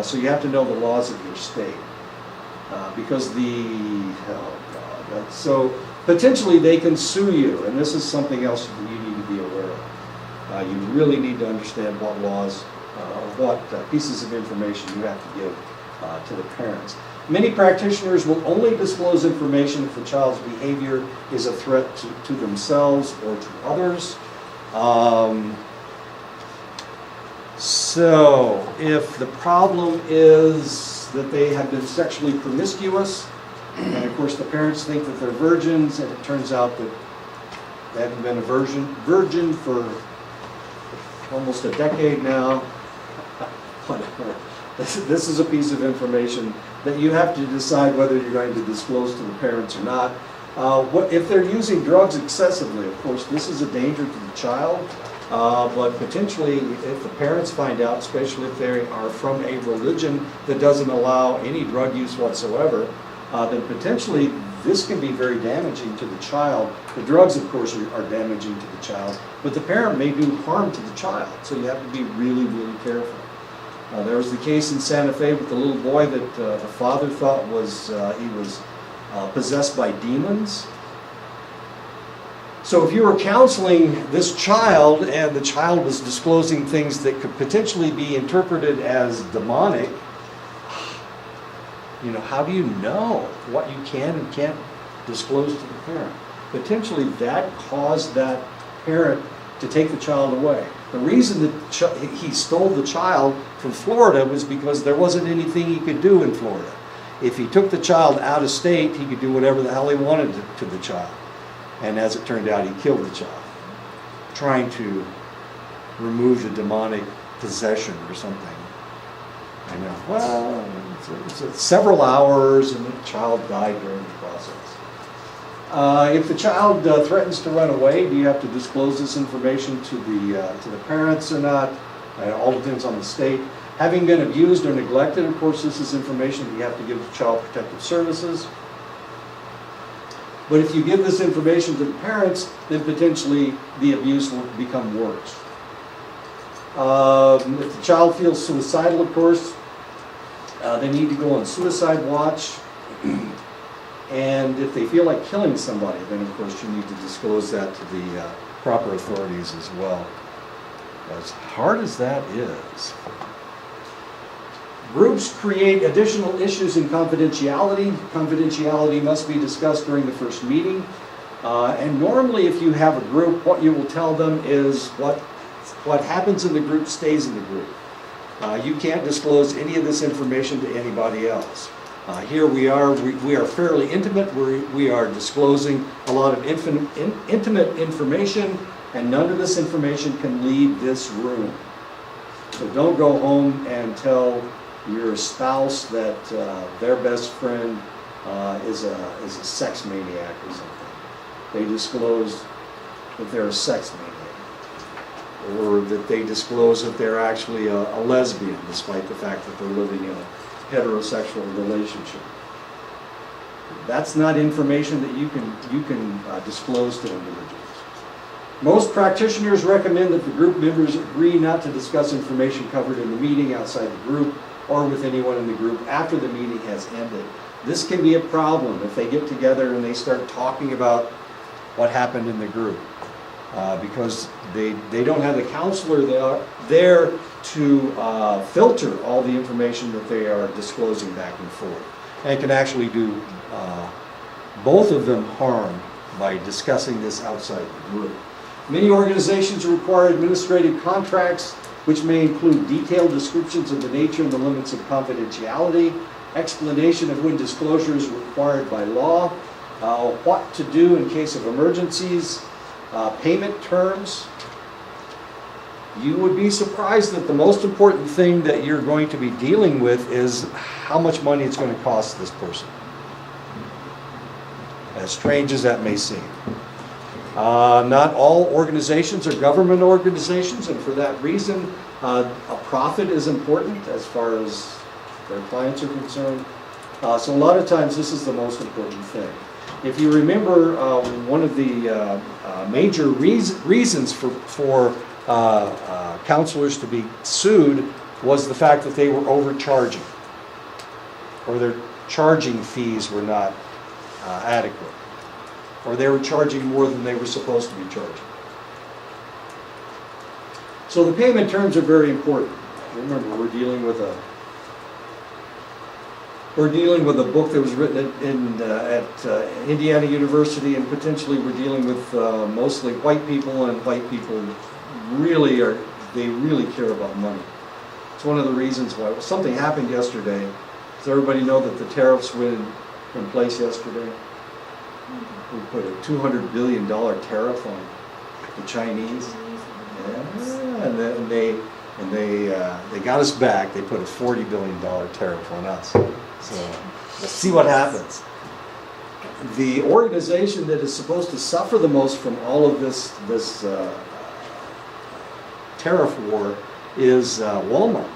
S1: So you have to know the laws of your state. Because so potentially they can sue you, and this is something else that you need to be aware of. You really need to understand what laws, what pieces of information you have to give to the parents. Many practitioners will only disclose information if the child's behavior is a threat to themselves or to others. So if the problem is that they have been sexually promiscuous, and of course the parents think that they're virgins, and it turns out that they haven't been a virgin for almost a decade now. Whatever. This is a piece of information that you have to decide whether you're going to disclose to the parents or not. If they're using drugs excessively, of course, this is a danger to the child. But potentially, if the parents find out, especially if they are from a religion that doesn't allow any drug use whatsoever, then potentially this can be very damaging to the child. The drugs, of course, are damaging to the child, but the parent may do harm to the child, so you have to be really, really careful. There was the case in Santa Fe with the little boy that the father thought he was possessed by demons. So if you were counseling this child and the child was disclosing things that could potentially be interpreted as demonic, how do you know what you can and can't disclose to the parent? Potentially that caused that parent to take the child away. The reason that he stole the child from Florida was because there wasn't anything he could do in Florida. If he took the child out of state, he could do whatever the hell he wanted to the child. And as it turned out, he killed the child, trying to remove the demonic possession or something. I know. Well, it's several hours, and the child died during the process. If the child threatens to run away, do you have to disclose this information to the parents or not? It all depends on the state. Having been abused or neglected, of course, this is information that you have to give to Child Protective Services. But if you give this information to the parents, then potentially the abuse will become worse. If the child feels suicidal, of course, they need to go on suicide watch. And if they feel like killing somebody, then of course you need to disclose that to the proper authorities as well. As hard as that is. Groups create additional issues in confidentiality. Confidentiality must be discussed during the first meeting. And normally if you have a group, what you will tell them is what happens in the group stays in the group. You can't disclose any of this information to anybody else. Here we are fairly intimate. We are disclosing a lot of intimate information, and none of this information can leave this room. So don't go home and tell your spouse that their best friend is a sex maniac or something. They disclose that they're a sex maniac, or that they disclose that they're actually a lesbian, despite the fact that they're living in a heterosexual relationship. That's not information that you can disclose to individuals. Most practitioners recommend that the group members agree not to discuss information covered in the meeting outside the group or with anyone in the group after the meeting has ended. This can be a problem if they get together and they start talking about what happened in the group, because they don't have the counselor there to filter all the information that they are disclosing back and forth. And it can actually do both of them harm by discussing this outside the group. Many organizations require administrative contracts, which may include detailed descriptions of the nature and the limits of confidentiality, explanation of when disclosure is required by law, what to do in case of emergencies, payment terms. You would be surprised that the most important thing that you're going to be dealing with is how much money it's going to cost this person. As strange as that may seem. Not all organizations are government organizations, and for that reason, a profit is important as far as their clients are concerned. So a lot of times this is the most important thing. If you remember, one of the major reasons for counselors to be sued was the fact that they were overcharging, or their charging fees were not adequate, or they were charging more than they were supposed to be charging. So the payment terms are very important. Remember, we're dealing with a book that was written at Indiana University, and potentially we're dealing with mostly white people, and white people really care about money. It's one of the reasons why something happened yesterday. Does everybody know that the tariffs went in place yesterday? We put a $200 billion tariff on the Chinese. Yeah, and they got us back. They put a $40 billion tariff on us. So let's see what happens. The organization that is supposed to suffer the most from all of this tariff war is Walmart,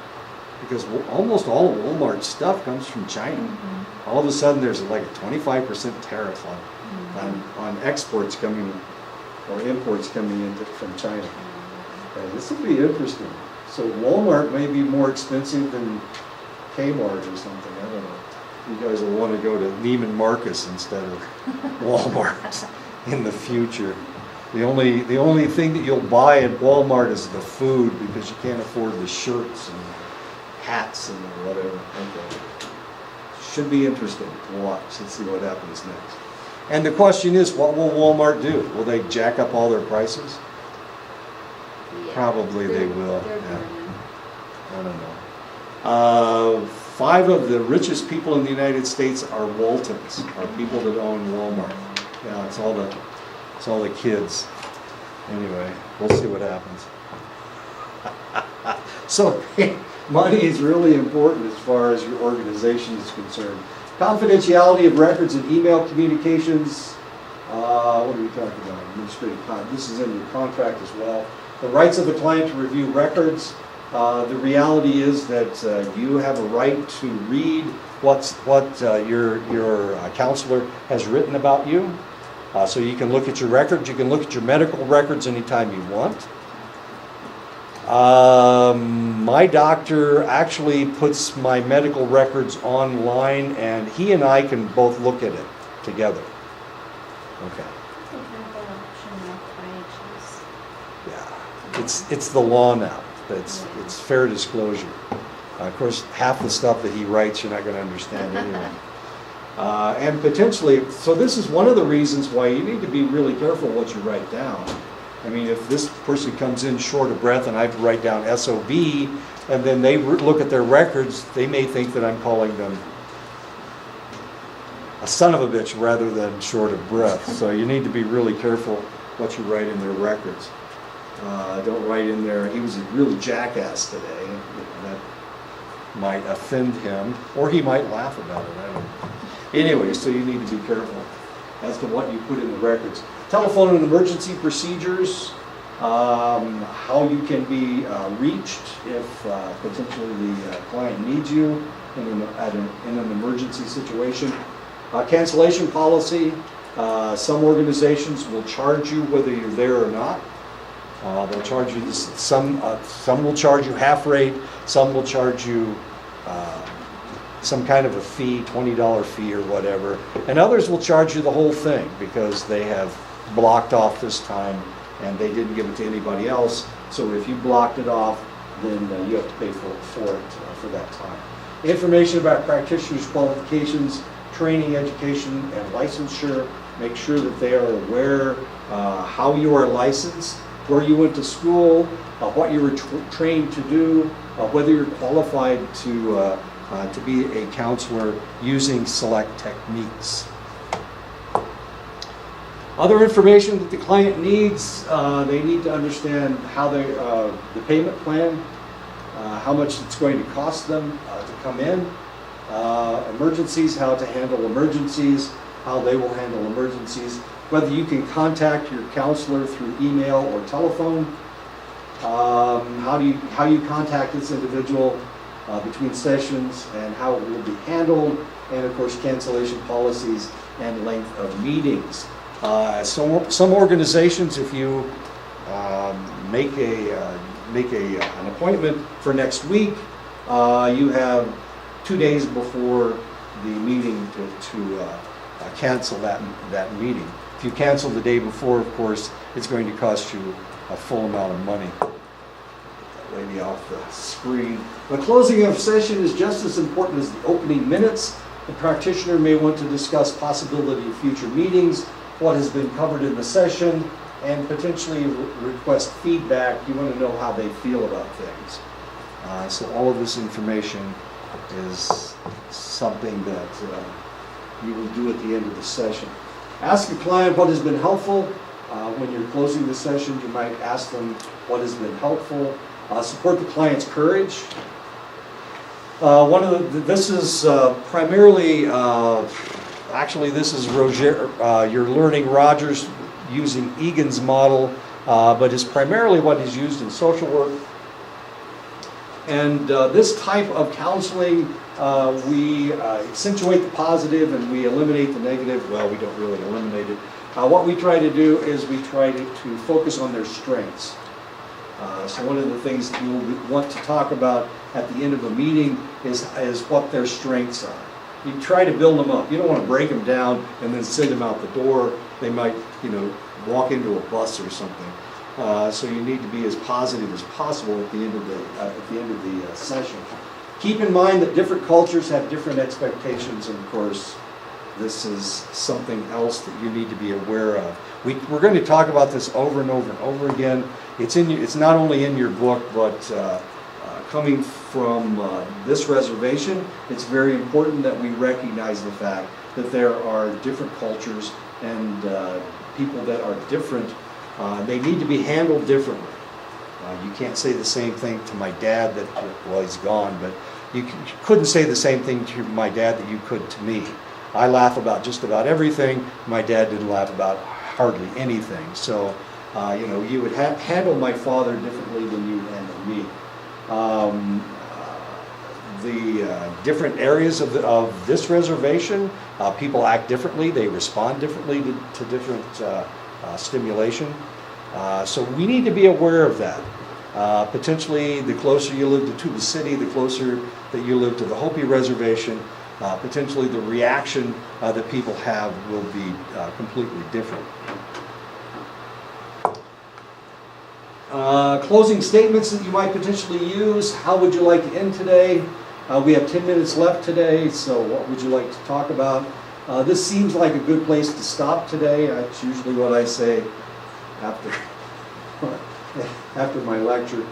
S1: because almost all of Walmart's stuff comes from China. Mm-hmm. All of a sudden there's like a 25% tariff on exports coming, or imports coming in from China. And this will be interesting. So Walmart may be more expensive than Kmart or something. I don't know. You guys will want to go to Neiman Marcus instead of Walmart in the future. The only thing that you'll buy at Walmart is the food, because you can't afford the shirts and hats and whatever. Okay. Should be interesting to watch. Let's see what happens next. And the question is, what will Walmart do? Will they jack up all their prices?
S3: Yeah,
S1: Probably they
S3: they're-
S1: will,
S3: They're
S1: yeah.
S3: burning.
S1: I don't know. 5 of the richest people in the United States are Waltons, are people that own Walmart. Yeah, it's all the kids. Anyway, we'll see what happens. So, money is really important as far as your organization is concerned. Confidentiality of records and email communications. What are we talking about? Administrative this is in your contract as well. The rights of the client to review records. The reality is that you have a right to read what your counselor has written about you. So you can look at your records. You can look at your medical records anytime you want. My doctor actually puts my medical records online, and he and I can both look at it together. Okay.
S3: I think I have an option of IHS.
S1: Yeah, it's the law now. It's fair disclosure. Of course, half the stuff that he writes you're not going to understand anyway. And potentially, so this is one of the reasons why you need to be really careful what you write down. I mean, if this person comes in short of breath and I write down SOB, and then they look at their records, they may think that I'm calling them a son of a bitch rather than short of breath. So you need to be really careful what you write in their records. Don't write in there, he was a real jackass today. That might offend him, or he might laugh about it. I don't know. Anyway, so you need to be careful as to what you put in the records. Telephone and emergency procedures, how you can be reached if potentially the client needs you in an emergency situation. Cancellation policy, some organizations will charge you whether you're there or not. They'll charge you this, some will charge you half rate, some will charge you some kind of a fee, $20 fee or whatever, and others will charge you the whole thing because they have blocked off this time and they didn't give it to anybody else. So if you blocked it off, then you have to pay for it for that time. Information about practitioners' qualifications, training, education, and licensure. Make sure that they are aware how you are licensed, where you went to school, what you were trained to do, whether you're qualified to be a counselor using select techniques. Other information that the client needs, they need to understand how the payment plan, how much it's going to cost them to come in, emergencies, how to handle emergencies, how they will handle emergencies, whether you can contact your counselor through email or telephone, how you contact this individual between sessions and how it will be handled, and of course cancellation policies and length of meetings. Some organizations, if you make an appointment for next week, you have 2 days before the meeting to cancel that meeting. If you cancel the day before, of course, it's going to cost you a full amount of money. Get that lady off the screen. The closing of session is just as important as the opening minutes. The practitioner may want to discuss possibility of future meetings, what has been covered in the session, and potentially request feedback. You want to know how they feel about things. So all of this information is something that you will do at the end of the session. Ask your client what has been helpful. When you're closing the session, you might ask them what has been helpful. Support the client's courage. This is primarily, actually this is Roger, you're learning Rogers using Egan's model, but is primarily what is used in social work. And this type of counseling, we accentuate the positive and we eliminate the negative. Well, we don't really eliminate it. What we try to do is we try to focus on their strengths. So one of the things that you'll want to talk about at the end of a meeting is what their strengths are. You try to build them up. You don't want to break them down and then send them out the door. They might, walk into a bus or something. So you need to be as positive as possible at the end of the session. Keep in mind that different cultures have different expectations, and of course, this is something else that you need to be aware of. We're going to talk about this over and over and over again. It's not only in your book, but coming from this reservation, it's very important that we recognize the fact that there are different cultures and people that are different. They need to be handled differently. You can't say the same thing to my dad that, well, he's gone, but you couldn't say the same thing to my dad that you could to me. I laugh about just about everything. My dad didn't laugh about hardly anything. So, you would handle my father differently than you handle me. The different areas of this reservation, people act differently. They respond differently to different stimulation. So we need to be aware of that. Potentially, the closer you live to the city, the closer that you live to the Hopi Reservation, potentially the reaction that people have will be completely different. Closing statements that you might potentially use. How would you like to end today? We have 10 minutes left today, so what would you like to talk about? This seems like a good place to stop today. That's usually what I say after my lecture.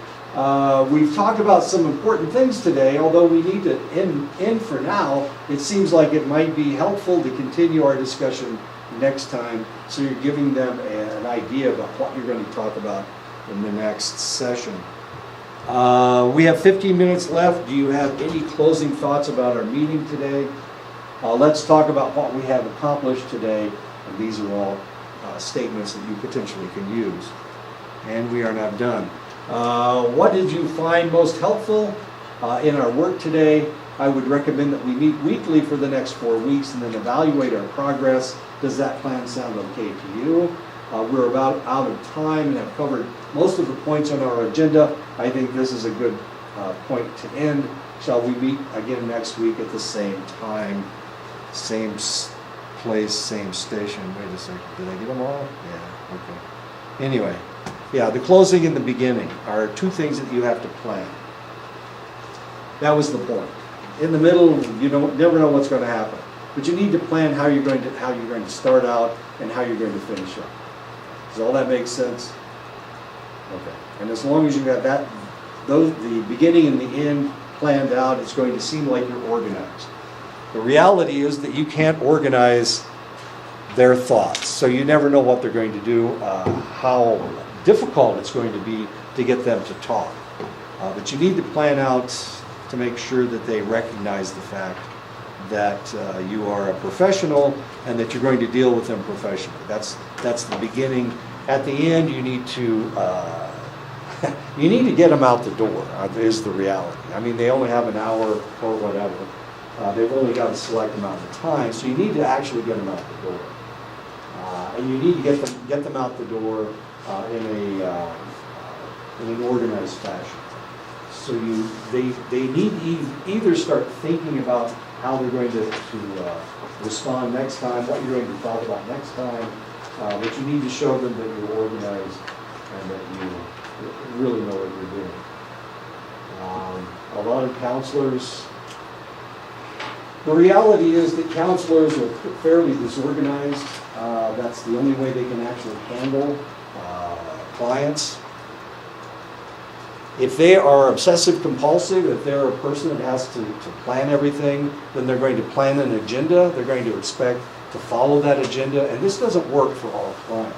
S1: We've talked about some important things today, although we need to end for now. It seems like it might be helpful to continue our discussion next time, so you're giving them an idea about what you're going to talk about in the next session. We have 15 minutes left. Do you have any closing thoughts about our meeting today? Let's talk about what we have accomplished today, and these are all statements that you potentially can use. And we are not done. What did you find most helpful in our work today? I would recommend that we meet weekly for the next 4 weeks and then evaluate our progress. Does that plan sound okay to you? We're about out of time and have covered most of the points on our agenda. I think this is a good point to end. Shall we meet again next week at the same time, same place, same station? Wait a second, did I get them all? Yeah, okay. Anyway, yeah, the closing and the beginning are two things that you have to plan. That was the point. In the middle, you never know what's going to happen, but you need to plan how you're going to start out and how you're going to finish up. Does all that make sense? Okay. And as long as you have the beginning and the end planned out, it's going to seem like you're organized. The reality is that you can't organize their thoughts, so you never know what they're going to do, how difficult it's going to be to get them to talk. But you need to plan out to make sure that they recognize the fact that you are a professional and that you're going to deal with them professionally. That's the beginning. At the end, you need to get them out the door, is the reality. I mean, they only have an hour or whatever. They've only got a select amount of time, so you need to actually get them out the door. And you need to get them out the door in an organized fashion. So they need to either start thinking about how they're going to respond next time, what you're going to talk about next time, but you need to show them that you're organized and that you really know what you're doing. A lot of counselors, the reality is that counselors are fairly disorganized. That's the only way they can actually handle clients. If they are obsessive compulsive, if they're a person that has to plan everything, then they're going to plan an agenda. They're going to expect to follow that agenda, and this doesn't work for all clients.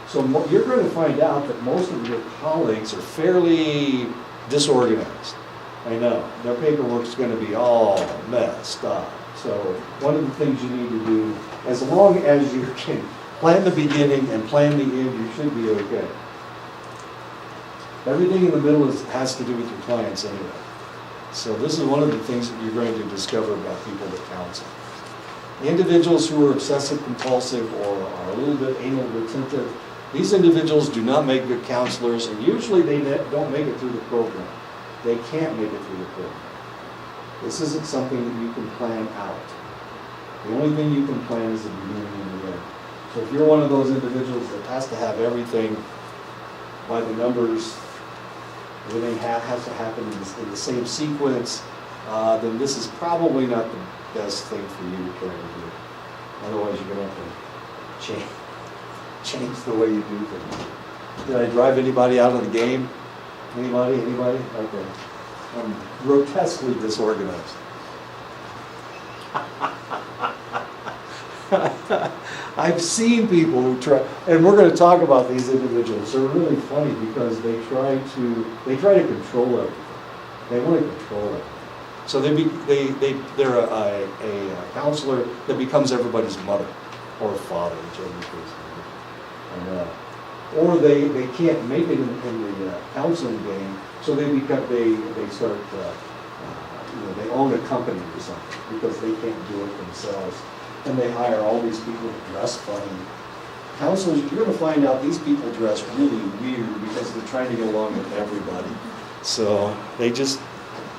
S1: So you're going to find out that most of your colleagues are fairly disorganized. I know. Their paperwork's going to be all messed up. So one of the things you need to do, as long as you can plan the beginning and plan the end, you should be okay. Everything in the middle has to do with your clients anyway. So this is one of the things that you're going to discover about people that counsel. Individuals who are obsessive compulsive or are a little bit anal retentive, these individuals do not make good counselors, and usually they don't make it through the program. They can't make it through the program. This isn't something that you can plan out. The only thing you can plan is the beginning and the end. So if you're one of those individuals that has to have everything by the numbers, everything has to happen in the same sequence, then this is probably not best thing for you to try to do. Otherwise, you're gonna have to change the way you do things. Did I drive anybody out of the game? Anybody? Okay. I'm grotesquely disorganized. I've seen people who try, and we're going to talk about these individuals. They're really funny because they try to control everything. They want to control everything. So they're a counselor that becomes everybody's mother or father, whichever the case may be. Or they can't make it in the counseling game, so they start they own a company or something because they can't do it themselves, and they hire all these people to dress funny. Counselors, you're going to find out these people dress really weird because they're trying to get along with everybody. So they just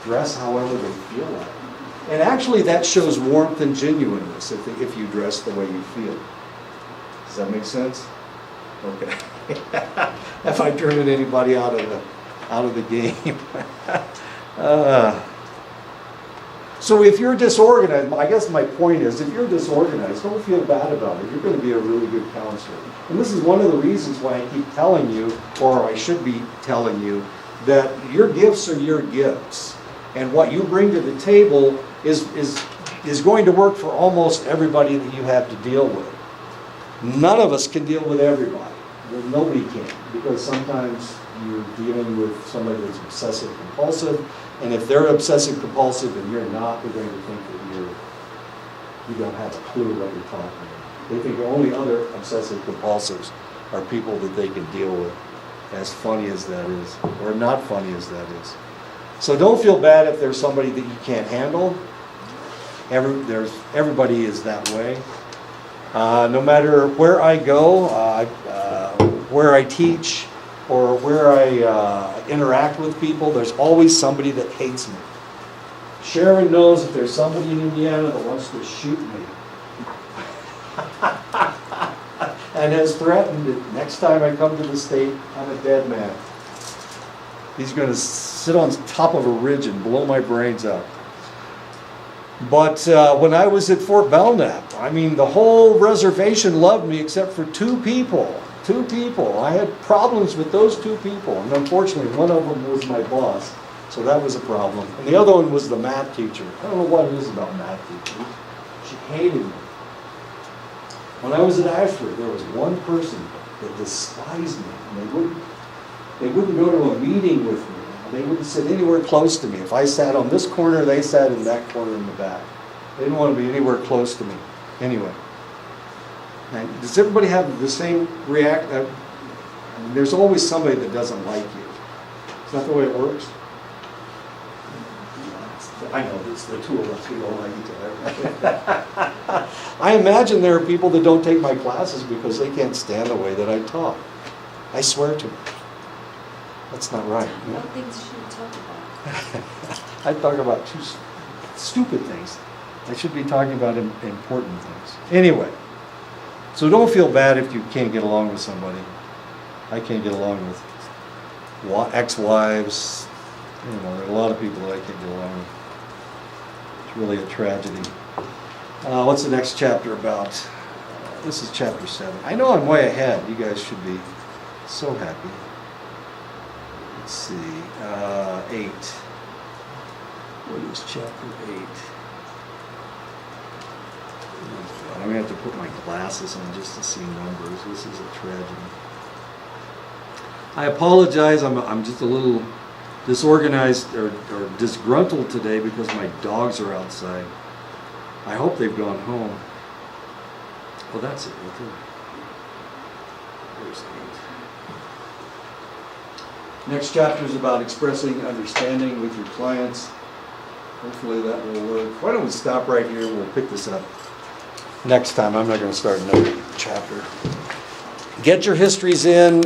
S1: dress however they feel like. And actually that shows warmth and genuineness if you dress the way you feel. Does that make sense? Okay. Have I turned anybody out of the game? So if you're disorganized, I guess my point is, if you're disorganized, don't feel bad about it. You're going to be a really good counselor. And this is one of the reasons why I keep telling you, or I should be telling you, that your gifts are your gifts. And what you bring to the table is going to work for almost everybody that you have to deal with. None of us can deal with everybody. Nobody can, because sometimes you're dealing with somebody that's obsessive compulsive, and if they're obsessive compulsive and you're not, they're going to think that you don't have a clue what you're talking about. They think the only other obsessive compulsives are people that they can deal with, as funny as that is, or not funny as that is. So don't feel bad if there's somebody that you can't handle. Everybody is that way. No matter where I go, where I teach, or where I interact with people, there's always somebody that hates me. Sharon knows that there's somebody in Indiana that wants to shoot me. And has threatened that next time I come to the state, I'm a dead man. He's going to sit on top of a ridge and blow my brains out. But when I was at Fort Belknap, I mean, the whole reservation loved me except for two people. I had problems with those two people. And unfortunately, one of them was my boss. So that was a problem. And the other one was the math teacher. I don't know what it is about math teachers. She hated me. When I was at Ashford, there was one person that despised me. And they wouldn't go to a meeting with me. They wouldn't sit anywhere close to me. If I sat on this corner, they sat in that corner in the back. They didn't want to be anywhere close to me. Anyway. Now, does everybody have the same reaction? I mean, there's always somebody that doesn't like you. Is that the way it works? I know, it's the two of us who don't like each other. I imagine there are people that don't take my classes because they can't stand the way that I talk. I swear to them. That's not right.
S3: What things should we talk about?
S1: I talk about two stupid things. I should be talking about important things. Anyway, so don't feel bad if you can't get along with somebody. I can't get along with ex-wives. You know, there are a lot of people that I can't get along with. It's really a tragedy. What's the next chapter about? This is chapter 7. I know I'm way ahead. You guys should be so happy. Let's see, 8. What is chapter 8? I'm going to have to put my glasses on just to see numbers. This is a tragedy. I apologize, I'm just a little disorganized or disgruntled today because my dogs are outside. I hope they've gone home. Well, that's it right there. There's 8. Next chapter is about expressing understanding with your clients. Hopefully that will work. Why don't we stop right here and we'll pick this up next time. I'm not going to start another chapter. Get your histories in.